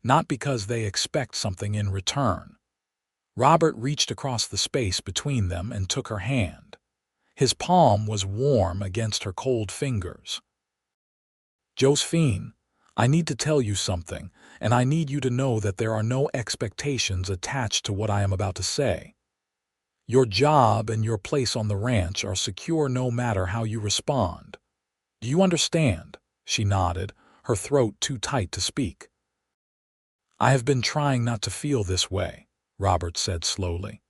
not because they expect something in return." Robert reached across the space between them and took her hand. His palm was warm against her cold fingers. "Josephine, I need to tell you something, and I need you to know that there are no expectations attached to what I am about to say. Your job and your place on the ranch are secure no matter how you respond. Do you understand?" She nodded, her throat too tight to speak. "I have been trying not to feel this way," Robert said slowly.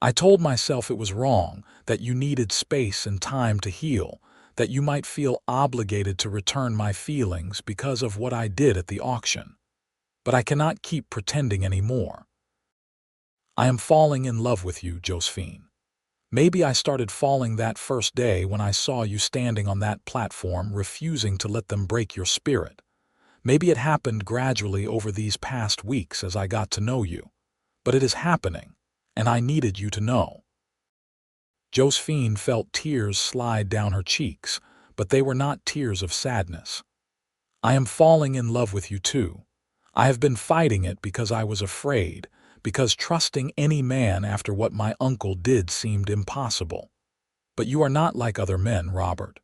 "I told myself it was wrong, that you needed space and time to heal, that you might feel obligated to return my feelings because of what I did at the auction. But I cannot keep pretending anymore. I am falling in love with you, Josephine. Maybe I started falling that first day when I saw you standing on that platform refusing to let them break your spirit. Maybe it happened gradually over these past weeks as I got to know you. But it is happening, and I needed you to know." Josephine felt tears slide down her cheeks, but they were not tears of sadness. "I am falling in love with you too. I have been fighting it because I was afraid, because trusting any man after what my uncle did seemed impossible. But you are not like other men, Robert.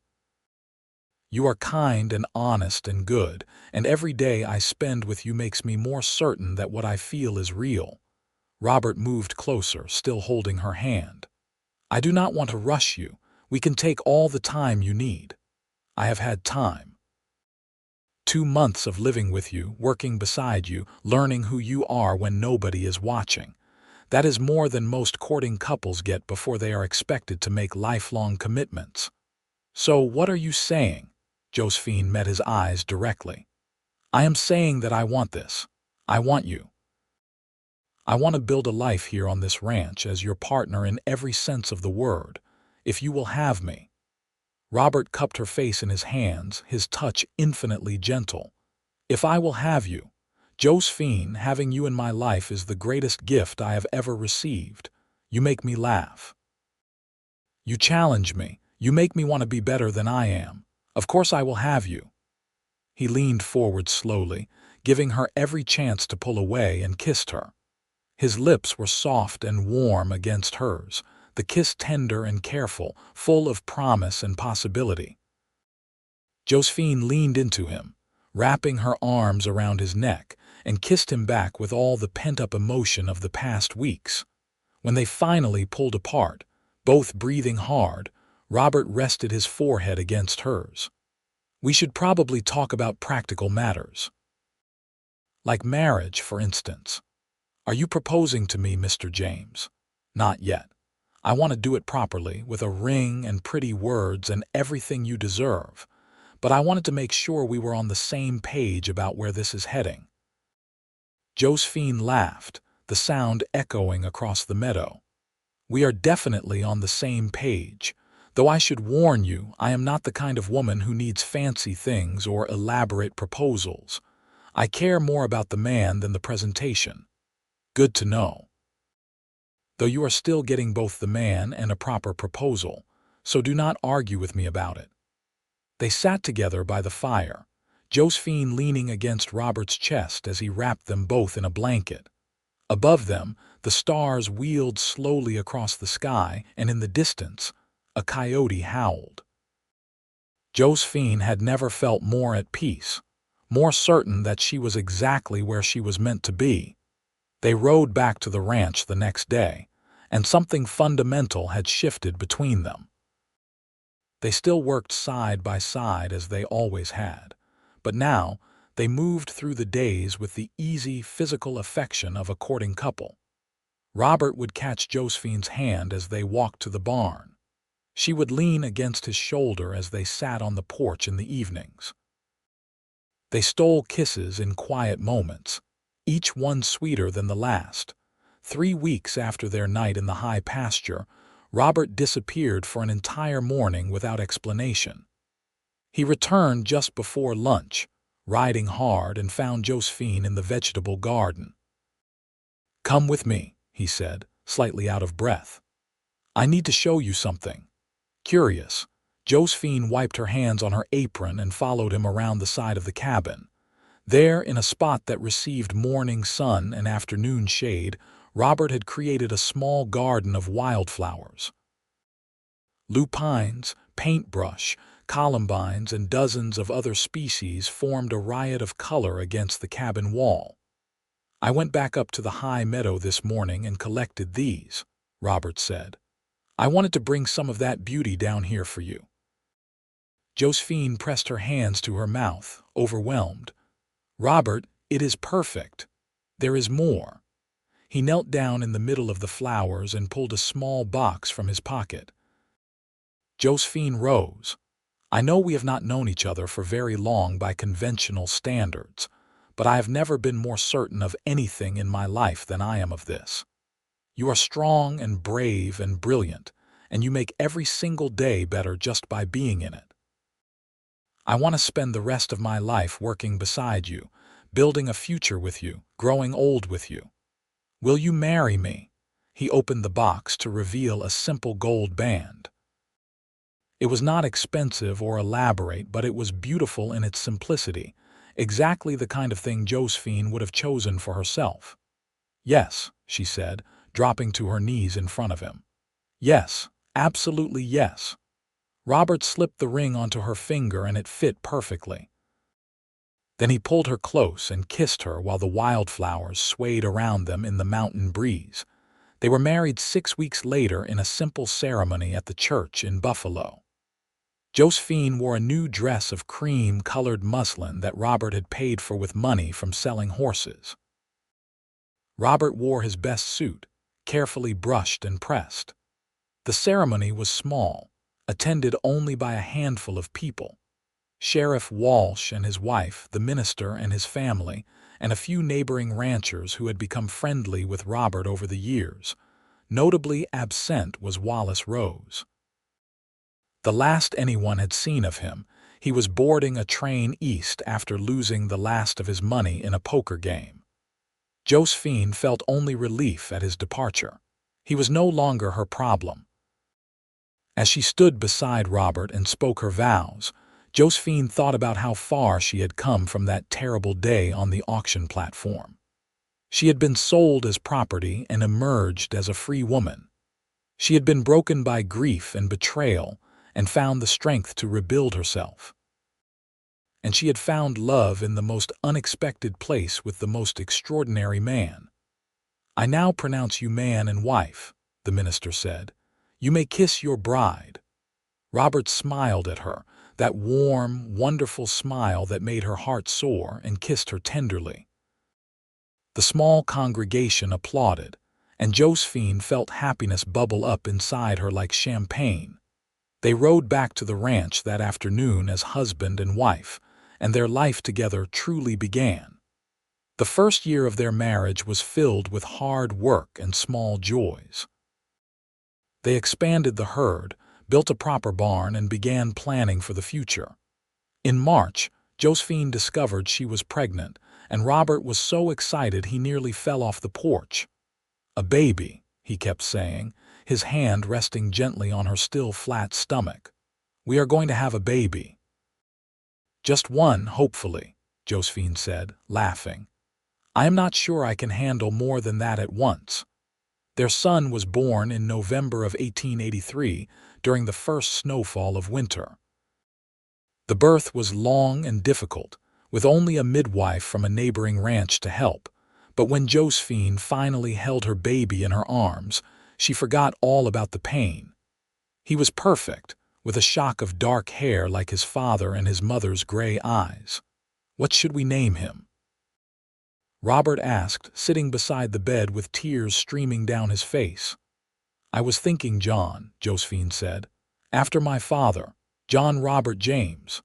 You are kind and honest and good, and every day I spend with you makes me more certain that what I feel is real. Robert moved closer, still holding her hand. "I do not want to rush you. We can take all the time you need. I have had time. 2 months of living with you, working beside you, learning who you are when nobody is watching. That is more than most courting couples get before they are expected to make lifelong commitments." "So what are you saying?" Josephine met his eyes directly. "I am saying that I want this. I want you. I want to build a life here on this ranch as your partner in every sense of the word, if you will have me." Robert cupped her face in his hands, his touch infinitely gentle. "If I will have you, Josephine, having you in my life is the greatest gift I have ever received. You make me laugh. You challenge me. You make me want to be better than I am. Of course I will have you." He leaned forward slowly, giving her every chance to pull away, and kissed her. His lips were soft and warm against hers, the kiss tender and careful, full of promise and possibility. Josephine leaned into him, wrapping her arms around his neck, and kissed him back with all the pent-up emotion of the past weeks. When they finally pulled apart, both breathing hard, Robert rested his forehead against hers. "We should probably talk about practical matters. Like marriage, for instance. Are you proposing to me, Mr. James?" "Not yet. I want to do it properly, with a ring and pretty words and everything you deserve. But I wanted to make sure we were on the same page about where this is heading." Josephine laughed, the sound echoing across the meadow. "We are definitely on the same page. Though I should warn you, I am not the kind of woman who needs fancy things or elaborate proposals. I care more about the man than the presentation." "Good to know. Though you are still getting both the man and a proper proposal, so do not argue with me about it." They sat together by the fire, Josephine leaning against Robert's chest as he wrapped them both in a blanket. Above them, the stars wheeled slowly across the sky, and in the distance, a coyote howled. Josephine had never felt more at peace, more certain that she was exactly where she was meant to be. They rode back to the ranch the next day, and something fundamental had shifted between them. They still worked side by side as they always had, but now they moved through the days with the easy physical affection of a courting couple. Robert would catch Josephine's hand as they walked to the barn. She would lean against his shoulder as they sat on the porch in the evenings. They stole kisses in quiet moments, each one sweeter than the last. 3 weeks after their night in the high pasture, Robert disappeared for an entire morning without explanation. He returned just before lunch, riding hard, and found Josephine in the vegetable garden. "Come with me," he said, slightly out of breath. "I need to show you something." Curious, Josephine wiped her hands on her apron and followed him around the side of the cabin. There, in a spot that received morning sun and afternoon shade, Robert had created a small garden of wildflowers. Lupines, paintbrush, columbines, and dozens of other species formed a riot of color against the cabin wall. "I went back up to the high meadow this morning and collected these," Robert said. "I wanted to bring some of that beauty down here for you." Josephine pressed her hands to her mouth, overwhelmed. "Robert, it is perfect. There is more." He knelt down in the middle of the flowers and pulled a small box from his pocket. "Josephine Rose, I know we have not known each other for very long by conventional standards, but I have never been more certain of anything in my life than I am of this. You are strong and brave and brilliant, and you make every single day better just by being in it. I want to spend the rest of my life working beside you, building a future with you, growing old with you. Will you marry me?" He opened the box to reveal a simple gold band. It was not expensive or elaborate, but it was beautiful in its simplicity, exactly the kind of thing Josephine would have chosen for herself. "Yes," she said, dropping to her knees in front of him. "Yes, absolutely yes." Robert slipped the ring onto her finger and it fit perfectly. Then he pulled her close and kissed her while the wildflowers swayed around them in the mountain breeze. They were married 6 weeks later in a simple ceremony at the church in Buffalo. Josephine wore a new dress of cream-colored muslin that Robert had paid for with money from selling horses. Robert wore his best suit, carefully brushed and pressed. The ceremony was small, attended only by a handful of people. Sheriff Walsh and his wife, the minister and his family, and a few neighboring ranchers who had become friendly with Robert over the years. Notably absent was Wallace Rose. The last anyone had seen of him, he was boarding a train east after losing the last of his money in a poker game. Josephine felt only relief at his departure. He was no longer her problem. As she stood beside Robert and spoke her vows, Josephine thought about how far she had come from that terrible day on the auction platform. She had been sold as property and emerged as a free woman. She had been broken by grief and betrayal and found the strength to rebuild herself. And she had found love in the most unexpected place with the most extraordinary man. "I now pronounce you man and wife," the minister said. "You may kiss your bride." Robert smiled at her, that warm, wonderful smile that made her heart soar, and kissed her tenderly. The small congregation applauded, and Josephine felt happiness bubble up inside her like champagne. They rode back to the ranch that afternoon as husband and wife, and their life together truly began. The first year of their marriage was filled with hard work and small joys. They expanded the herd, built a proper barn, and began planning for the future. In March, Josephine discovered she was pregnant, and Robert was so excited he nearly fell off the porch. "A baby," he kept saying, his hand resting gently on her still flat stomach. "We are going to have a baby." "Just one, hopefully," Josephine said, laughing. "I am not sure I can handle more than that at once." Their son was born in November of 1883, during the first snowfall of winter. The birth was long and difficult, with only a midwife from a neighboring ranch to help. But when Josephine finally held her baby in her arms, she forgot all about the pain. He was perfect, with a shock of dark hair like his father and his mother's gray eyes. "What should we name him?" Robert asked, sitting beside the bed with tears streaming down his face. "I was thinking John," Josephine said. "After my father, John Robert James."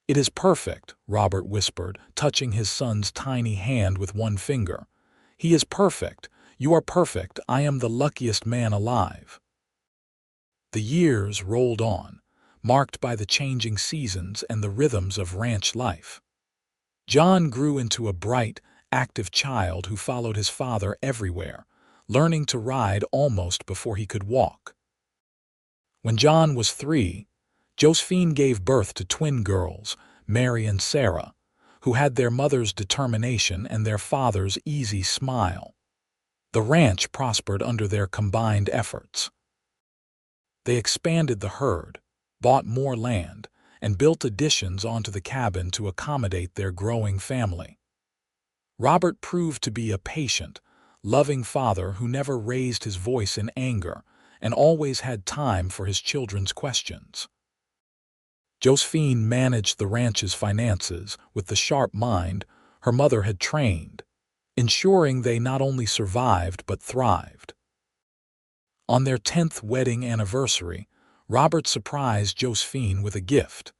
"It is perfect," Robert whispered, touching his son's tiny hand with one finger. "He is perfect. You are perfect. I am the luckiest man alive." The years rolled on, marked by the changing seasons and the rhythms of ranch life. John grew into a bright, active child who followed his father everywhere, learning to ride almost before he could walk. When John was 3, Josephine gave birth to twin girls, Mary and Sarah, who had their mother's determination and their father's easy smile. The ranch prospered under their combined efforts. They expanded the herd, bought more land, and built additions onto the cabin to accommodate their growing family. Robert proved to be a patient, loving father who never raised his voice in anger and always had time for his children's questions. Josephine managed the ranch's finances with the sharp mind her mother had trained, ensuring they not only survived but thrived. On their 10th wedding anniversary, Robert surprised Josephine with a gift,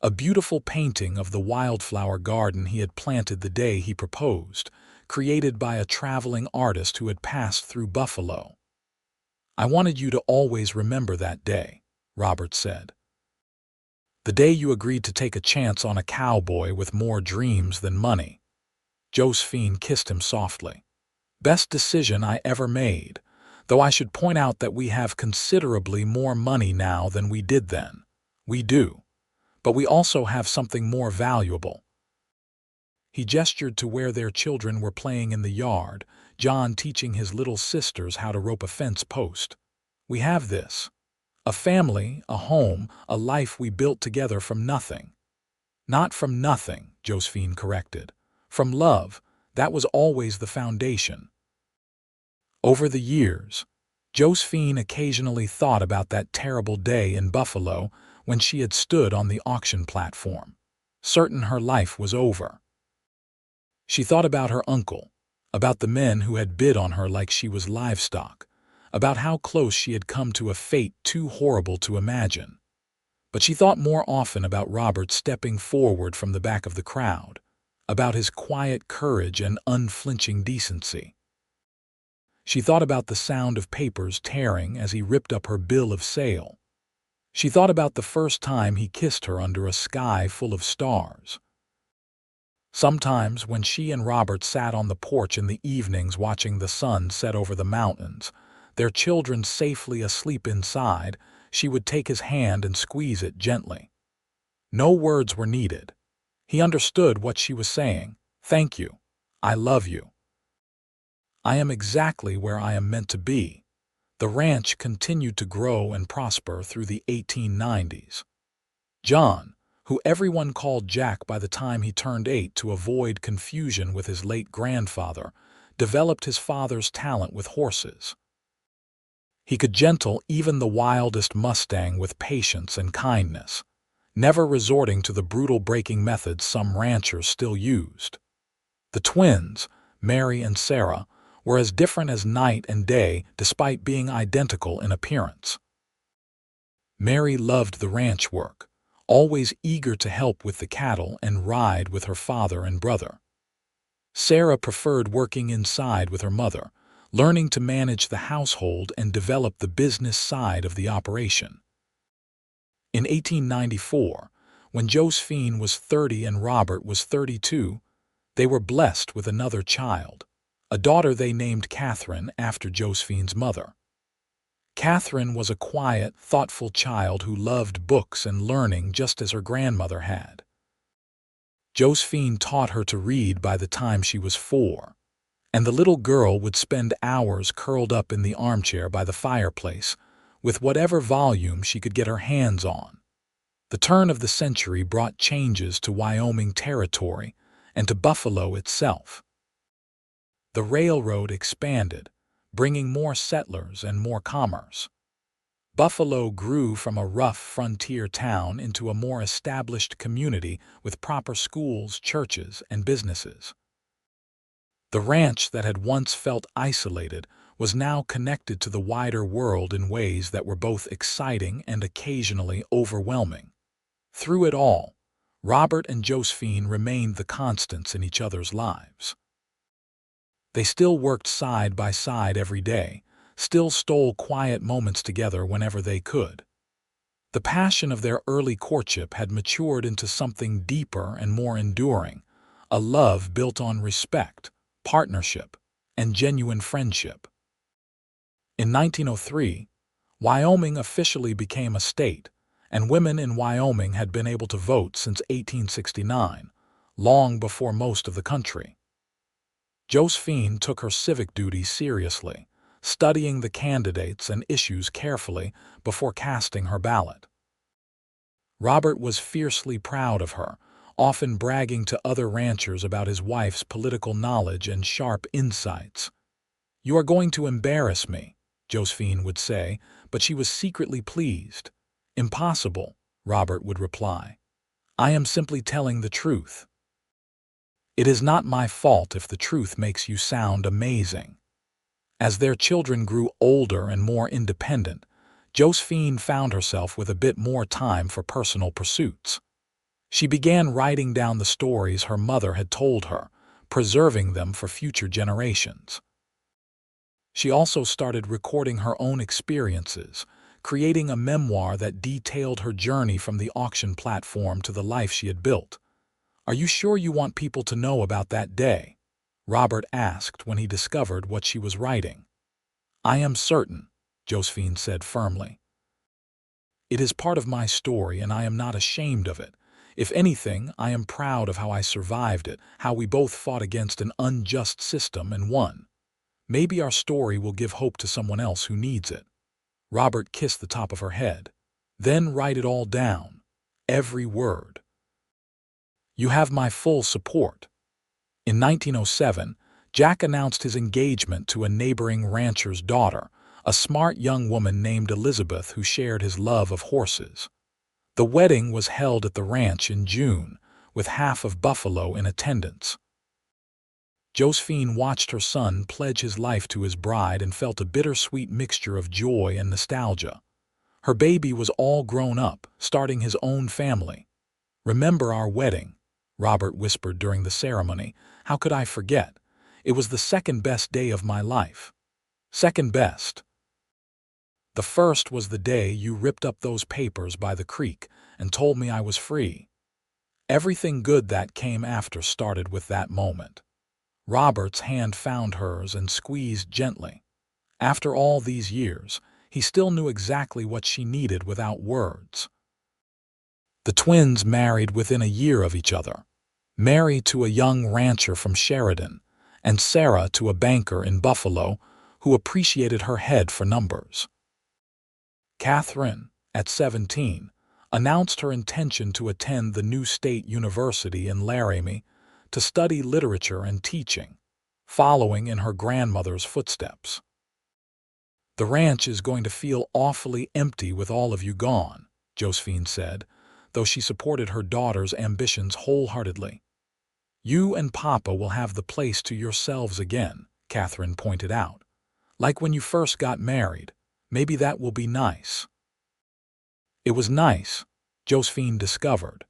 a beautiful painting of the wildflower garden he had planted the day he proposed, created by a traveling artist who had passed through Buffalo. "I wanted you to always remember that day," Robert said. "The day you agreed to take a chance on a cowboy with more dreams than money." Josephine kissed him softly. "Best decision I ever made, though I should point out that we have considerably more money now than we did then. We do. But we also have something more valuable." He gestured to where their children were playing in the yard, John teaching his little sisters how to rope a fence post. "We have this. A family, a home, a life we built together from nothing. Not from nothing, Josephine corrected. From love, that was always the foundation. Over the years, Josephine occasionally thought about that terrible day in Buffalo when she had stood on the auction platform, certain her life was over. She thought about her uncle, about the men who had bid on her like she was livestock, about how close she had come to a fate too horrible to imagine. But she thought more often about Robert stepping forward from the back of the crowd, about his quiet courage and unflinching decency. She thought about the sound of papers tearing as he ripped up her bill of sale. She thought about the first time he kissed her under a sky full of stars. Sometimes, when she and Robert sat on the porch in the evenings watching the sun set over the mountains, their children safely asleep inside, she would take his hand and squeeze it gently. No words were needed. He understood what she was saying. Thank you. I love you. I am exactly where I am meant to be. The ranch continued to grow and prosper through the 1890s. John, who everyone called Jack by the time he turned 8 to avoid confusion with his late grandfather, developed his father's talent with horses. He could gentle even the wildest Mustang with patience and kindness, never resorting to the brutal breaking methods some ranchers still used. The twins, Mary and Sarah, were as different as night and day despite being identical in appearance. Mary loved the ranch work, always eager to help with the cattle and ride with her father and brother. Sarah preferred working inside with her mother, learning to manage the household and develop the business side of the operation. In 1894, when Josephine was 30 and Robert was 32, they were blessed with another child, a daughter they named Catherine after Josephine's mother. Catherine was a quiet, thoughtful child who loved books and learning just as her grandmother had. Josephine taught her to read by the time she was 4, and the little girl would spend hours curled up in the armchair by the fireplace, with whatever volume she could get her hands on. The turn of the century brought changes to Wyoming territory and to Buffalo itself. The railroad expanded, bringing more settlers and more commerce. Buffalo grew from a rough frontier town into a more established community with proper schools, churches, and businesses. The ranch that had once felt isolated was now connected to the wider world in ways that were both exciting and occasionally overwhelming. Through it all, Robert and Josephine remained the constants in each other's lives. They still worked side by side every day, still stole quiet moments together whenever they could. The passion of their early courtship had matured into something deeper and more enduring, a love built on respect, partnership, and genuine friendship. In 1903, Wyoming officially became a state, and women in Wyoming had been able to vote since 1869, long before most of the country. Josephine took her civic duties seriously, studying the candidates and issues carefully before casting her ballot. Robert was fiercely proud of her, often bragging to other ranchers about his wife's political knowledge and sharp insights. "You are going to embarrass me," Josephine would say, but she was secretly pleased. "Impossible," Robert would reply. "I am simply telling the truth." It is not my fault if the truth makes you sound amazing. As their children grew older and more independent, Josephine found herself with a bit more time for personal pursuits. She began writing down the stories her mother had told her, preserving them for future generations. She also started recording her own experiences, creating a memoir that detailed her journey from the auction platform to the life she had built. "Are you sure you want people to know about that day?" Robert asked when he discovered what she was writing. "I am certain," Josephine said firmly. "It is part of my story and I am not ashamed of it. If anything, I am proud of how I survived it, how we both fought against an unjust system and won. Maybe our story will give hope to someone else who needs it." Robert kissed the top of her head. "Then write it all down. Every word." You have my full support." In 1907, Jack announced his engagement to a neighboring rancher's daughter, a smart young woman named Elizabeth who shared his love of horses. The wedding was held at the ranch in June, with half of Buffalo in attendance. Josephine watched her son pledge his life to his bride and felt a bittersweet mixture of joy and nostalgia. Her baby was all grown up, starting his own family. "Remember our wedding?" Robert whispered during the ceremony. "How could I forget? It was the second best day of my life." "Second best?" "The first was the day you ripped up those papers by the creek and told me I was free. Everything good that came after started with that moment." Robert's hand found hers and squeezed gently. After all these years, he still knew exactly what she needed without words. The twins married within a year of each other. Mary to a young rancher from Sheridan, and Sarah to a banker in Buffalo who appreciated her head for numbers. Catherine, at 17, announced her intention to attend the new state university in Laramie to study literature and teaching, following in her grandmother's footsteps. "The ranch is going to feel awfully empty with all of you gone," Josephine said, though she supported her daughter's ambitions wholeheartedly. "You and Papa will have the place to yourselves again," Catherine pointed out. "Like when you first got married. Maybe that will be nice." It was nice, Josephine discovered.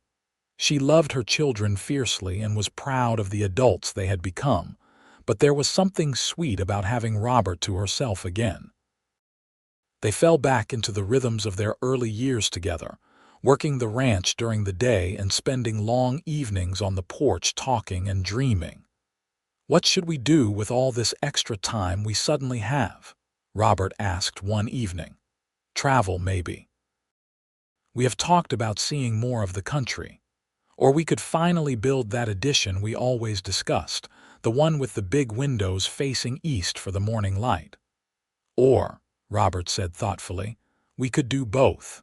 She loved her children fiercely and was proud of the adults they had become, but there was something sweet about having Robert to herself again. They fell back into the rhythms of their early years together, working the ranch during the day and spending long evenings on the porch talking and dreaming. "What should we do with all this extra time we suddenly have?" Robert asked one evening. "Travel, maybe. We have talked about seeing more of the country. Or we could finally build that addition we always discussed, the one with the big windows facing east for the morning light. Or," Robert said thoughtfully, "we could do both.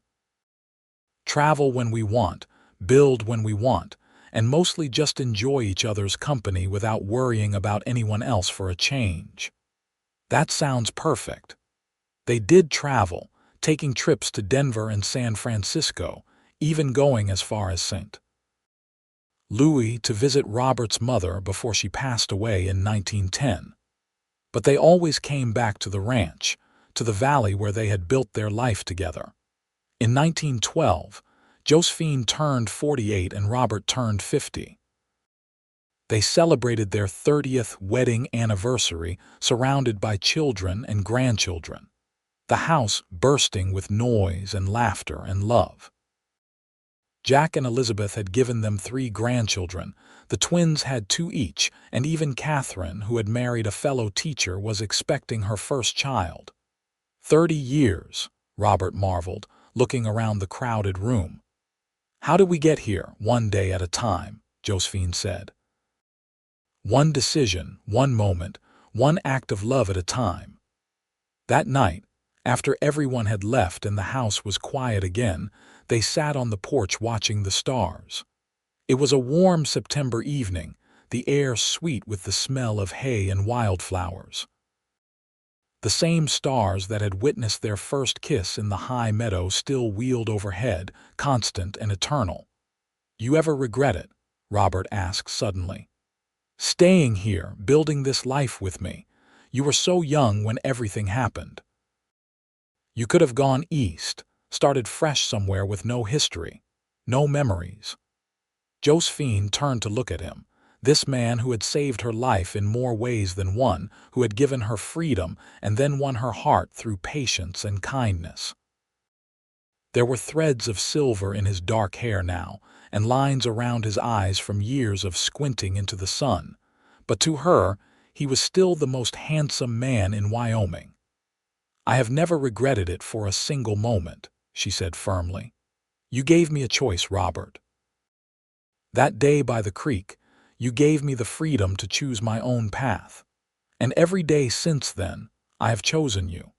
Travel when we want, build when we want, and mostly just enjoy each other's company without worrying about anyone else for a change." "That sounds perfect." They did travel, taking trips to Denver and San Francisco, even going as far as St. Louis to visit Robert's mother before she passed away in 1910. But they always came back to the ranch, to the valley where they had built their life together. In 1912, Josephine turned 48 and Robert turned 50. They celebrated their 30th wedding anniversary surrounded by children and grandchildren, the house bursting with noise and laughter and love. Jack and Elizabeth had given them 3 grandchildren. The twins had 2 each, and even Catherine, who had married a fellow teacher, was expecting her first child. 30 years, Robert marveled, looking around the crowded room. "How did we get here, one day at a time?" Josephine said. "One decision, one moment, one act of love at a time." That night, after everyone had left and the house was quiet again, they sat on the porch watching the stars. It was a warm September evening, the air sweet with the smell of hay and wildflowers. The same stars that had witnessed their first kiss in the high meadow still wheeled overhead, constant and eternal. "You ever regret it?" Robert asked suddenly. "Staying here, building this life with me. You were so young when everything happened. You could have gone east, started fresh somewhere with no history, no memories." Josephine turned to look at him, this man who had saved her life in more ways than one, who had given her freedom and then won her heart through patience and kindness. There were threads of silver in his dark hair now, and lines around his eyes from years of squinting into the sun, but to her, he was still the most handsome man in Wyoming. "I have never regretted it for a single moment," she said firmly. "You gave me a choice, Robert. That day by the creek, you gave me the freedom to choose my own path. And every day since then, I have chosen you.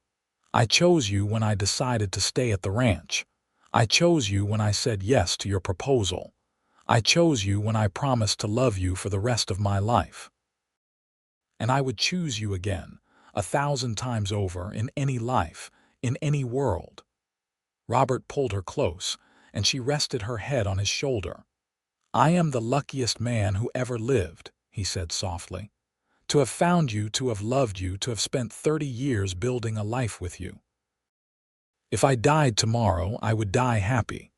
I chose you when I decided to stay at the ranch. I chose you when I said yes to your proposal. I chose you when I promised to love you for the rest of my life. And I would choose you again, 1,000 times over, in any life, in any world. Robert pulled her close, and she rested her head on his shoulder. I am the luckiest man who ever lived, he said softly. To have found you, to have loved you, to have spent 30 years building a life with you. If I died tomorrow, I would die happy.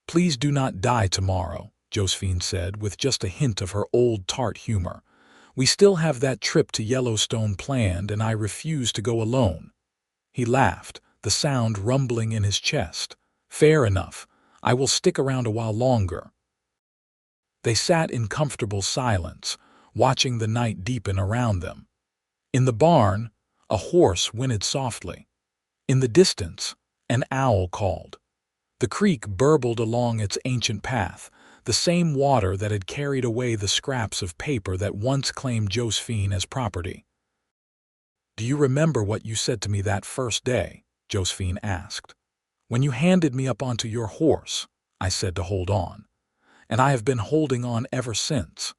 Please do not die tomorrow, Josephine said, with just a hint of her old tart humor. We still have that trip to Yellowstone planned, and I refuse to go alone. He laughed, the sound rumbling in his chest. Fair enough. I will stick around a while longer. They sat in comfortable silence, watching the night deepen around them. In the barn, a horse whinnied softly. In the distance, an owl called. The creek burbled along its ancient path, the same water that had carried away the scraps of paper that once claimed Josephine as property. Do you remember what you said to me that first day? Josephine asked. When you handed me up onto your horse, I said to hold on. And I have been holding on ever since.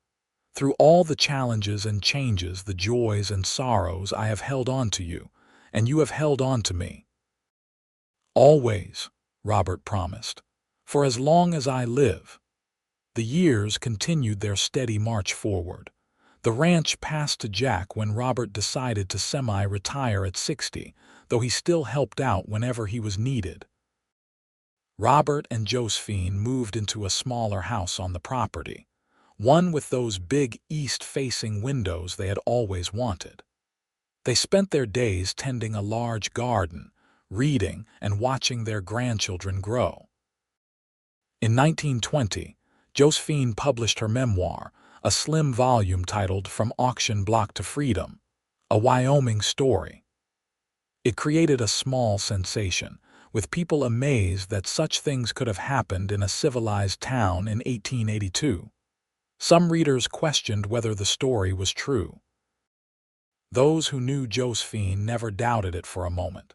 Through all the challenges and changes, the joys and sorrows, I have held on to you, and you have held on to me. Always, Robert promised, for as long as I live. The years continued their steady march forward. The ranch passed to Jack when Robert decided to semi-retire at 60, though he still helped out whenever he was needed. Robert and Josephine moved into a smaller house on the property, one with those big east-facing windows they had always wanted. They spent their days tending a large garden, reading and watching their grandchildren grow. In 1920, Josephine published her memoir, a slim volume titled From Auction Block to Freedom, a Wyoming story. It created a small sensation, with people amazed that such things could have happened in a civilized town in 1882. Some readers questioned whether the story was true. Those who knew Josephine never doubted it for a moment.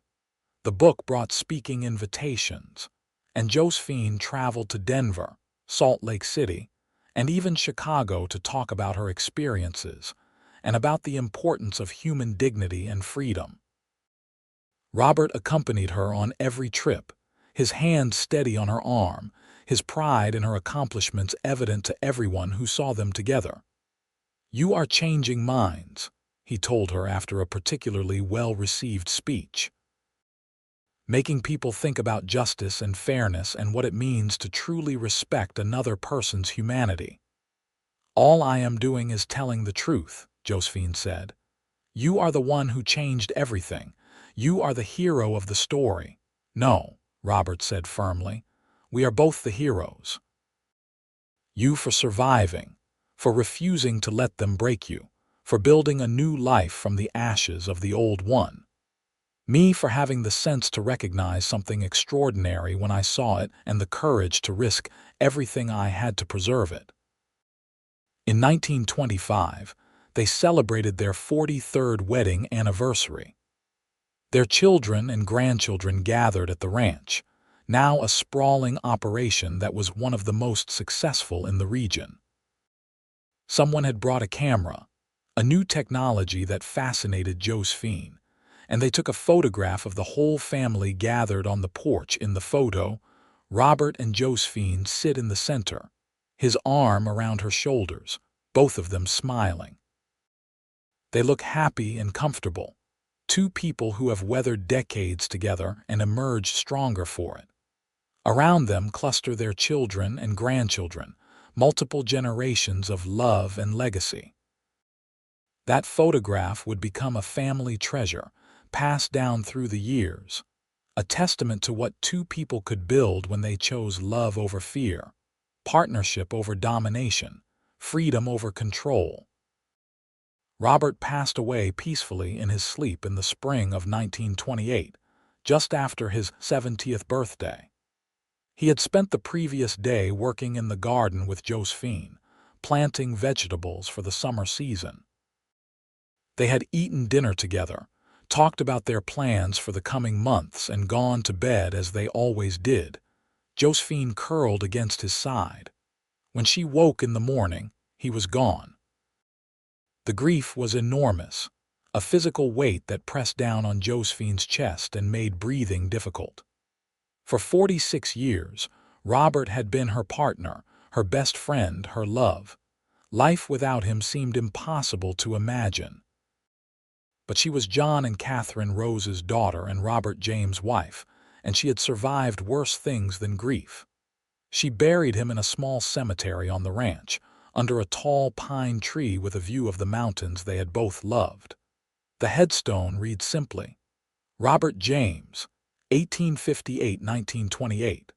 The book brought speaking invitations, and Josephine traveled to Denver, Salt Lake City, and even Chicago to talk about her experiences and about the importance of human dignity and freedom. Robert accompanied her on every trip, his hand steady on her arm, his pride in her accomplishments evident to everyone who saw them together. You are changing minds, he told her after a particularly well-received speech. Making people think about justice and fairness and what it means to truly respect another person's humanity. All I am doing is telling the truth, Josephine said. You are the one who changed everything. You are the hero of the story. No, Robert said firmly. We are both the heroes. You for surviving, for refusing to let them break you, for building a new life from the ashes of the old one. Me for having the sense to recognize something extraordinary when I saw it and the courage to risk everything I had to preserve it. In 1925, they celebrated their 43rd wedding anniversary. Their children and grandchildren gathered at the ranch, now a sprawling operation that was one of the most successful in the region. Someone had brought a camera, a new technology that fascinated Josephine, and they took a photograph of the whole family gathered on the porch. In the photo, Robert and Josephine sit in the center, his arm around her shoulders, both of them smiling. They look happy and comfortable, two people who have weathered decades together and emerged stronger for it. Around them cluster their children and grandchildren, multiple generations of love and legacy. That photograph would become a family treasure, passed down through the years, a testament to what two people could build when they chose love over fear, partnership over domination, freedom over control. Robert passed away peacefully in his sleep in the spring of 1928, just after his 70th birthday. He had spent the previous day working in the garden with Josephine, planting vegetables for the summer season. They had eaten dinner together, talked about their plans for the coming months, and gone to bed as they always did, Josephine curled against his side. When she woke in the morning, he was gone. The grief was enormous, a physical weight that pressed down on Josephine's chest and made breathing difficult. For 46 years, Robert had been her partner, her best friend, her love. Life without him seemed impossible to imagine. But she was John and Catherine Rose's daughter and Robert James' wife, and she had survived worse things than grief. She buried him in a small cemetery on the ranch, under a tall pine tree with a view of the mountains they had both loved. The headstone reads simply, Robert James, 1858–1928.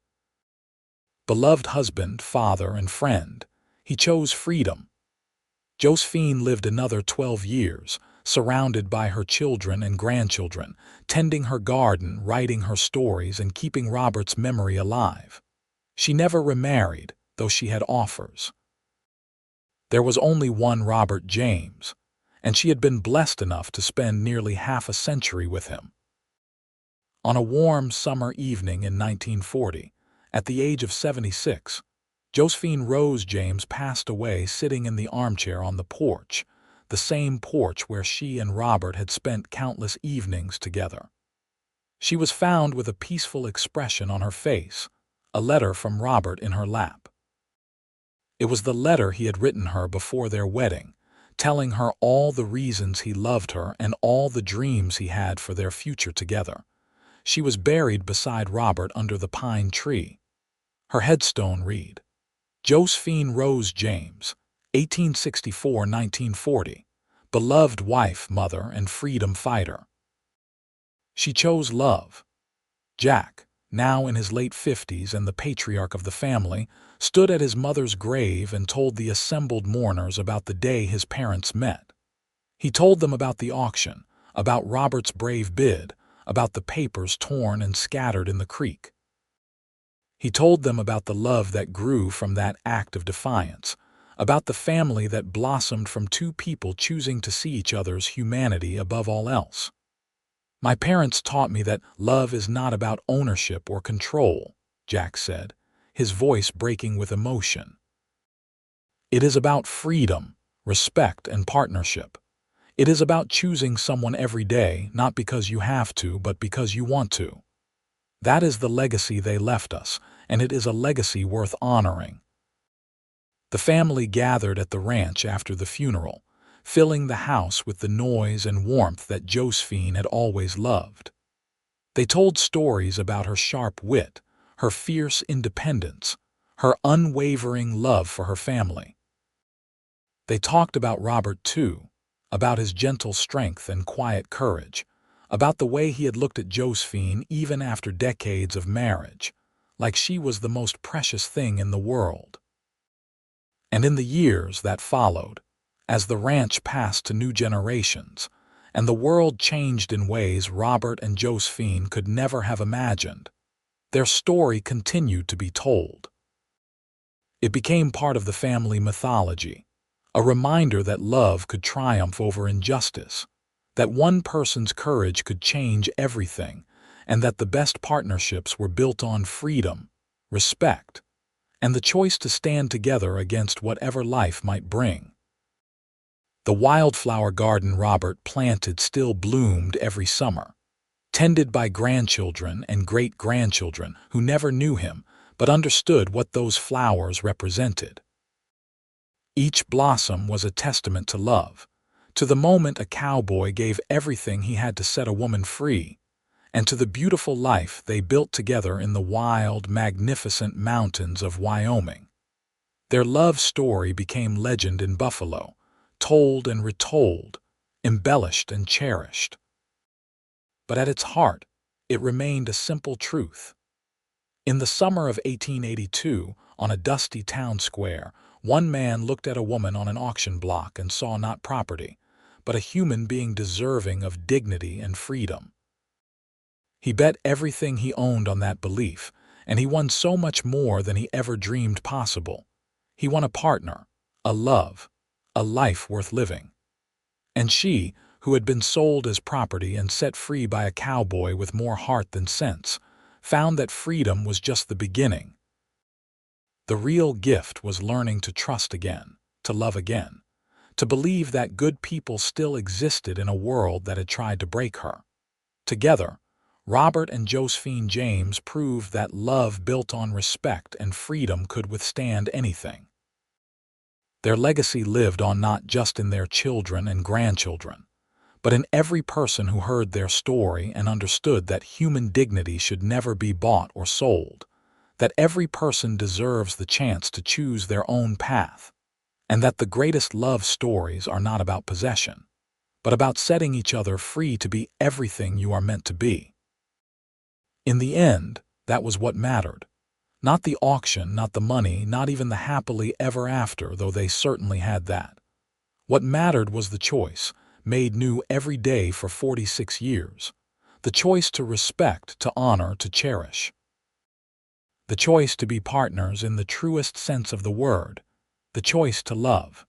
Beloved husband, father, and friend, he chose freedom. Josephine lived another 12 years, surrounded by her children and grandchildren, tending her garden, writing her stories, and keeping Robert's memory alive. She never remarried, though she had offers. There was only one Robert James, and she had been blessed enough to spend nearly half a century with him. On a warm summer evening in 1940, at the age of 76, Josephine Rose James passed away sitting in the armchair on the porch, the same porch where she and Robert had spent countless evenings together. She was found with a peaceful expression on her face, a letter from Robert in her lap. It was the letter he had written her before their wedding, telling her all the reasons he loved her and all the dreams he had for their future together. She was buried beside Robert under the pine tree. Her headstone read, Josephine Rose James, 1864–1940, beloved wife, mother, and freedom fighter. She chose love. Jack, now in his late 50s and the patriarch of the family, stood at his mother's grave and told the assembled mourners about the day his parents met. He told them about the auction, about Robert's brave bid, about the papers torn and scattered in the creek. He told them about the love that grew from that act of defiance, about the family that blossomed from two people choosing to see each other's humanity above all else. My parents taught me that love is not about ownership or control, Jack said, his voice breaking with emotion. It is about freedom, respect, and partnership. It is about choosing someone every day, not because you have to, but because you want to. That is the legacy they left us, and it is a legacy worth honoring. The family gathered at the ranch after the funeral, filling the house with the noise and warmth that Josephine had always loved. They told stories about her sharp wit, her fierce independence, her unwavering love for her family. They talked about Robert, too, about his gentle strength and quiet courage, about the way he had looked at Josephine even after decades of marriage, like she was the most precious thing in the world. And in the years that followed, as the ranch passed to new generations, and the world changed in ways Robert and Josephine could never have imagined, their story continued to be told. It became part of the family mythology, a reminder that love could triumph over injustice, that one person's courage could change everything, and that the best partnerships were built on freedom, respect, and the choice to stand together against whatever life might bring. The wildflower garden Robert planted still bloomed every summer, tended by grandchildren and great-grandchildren who never knew him but understood what those flowers represented. Each blossom was a testament to love, to the moment a cowboy gave everything he had to set a woman free, and to the beautiful life they built together in the wild, magnificent mountains of Wyoming. Their love story became legend in Buffalo, told and retold, embellished and cherished. But at its heart, it remained a simple truth. In the summer of 1882, on a dusty town square, one man looked at a woman on an auction block and saw not property, but a human being deserving of dignity and freedom. He bet everything he owned on that belief, and he won so much more than he ever dreamed possible. He won a partner, a love, a life worth living. And she, who had been sold as property and set free by a cowboy with more heart than sense, found that freedom was just the beginning. The real gift was learning to trust again, to love again, to believe that good people still existed in a world that had tried to break her. Together, Robert and Josephine James proved that love built on respect and freedom could withstand anything. Their legacy lived on not just in their children and grandchildren, but in every person who heard their story and understood that human dignity should never be bought or sold, that every person deserves the chance to choose their own path, and that the greatest love stories are not about possession, but about setting each other free to be everything you are meant to be. In the end, that was what mattered. Not the auction, not the money, not even the happily ever after, though they certainly had that. What mattered was the choice, made new every day for 46 years. The choice to respect, to honor, to cherish. The choice to be partners in the truest sense of the word. The choice to love.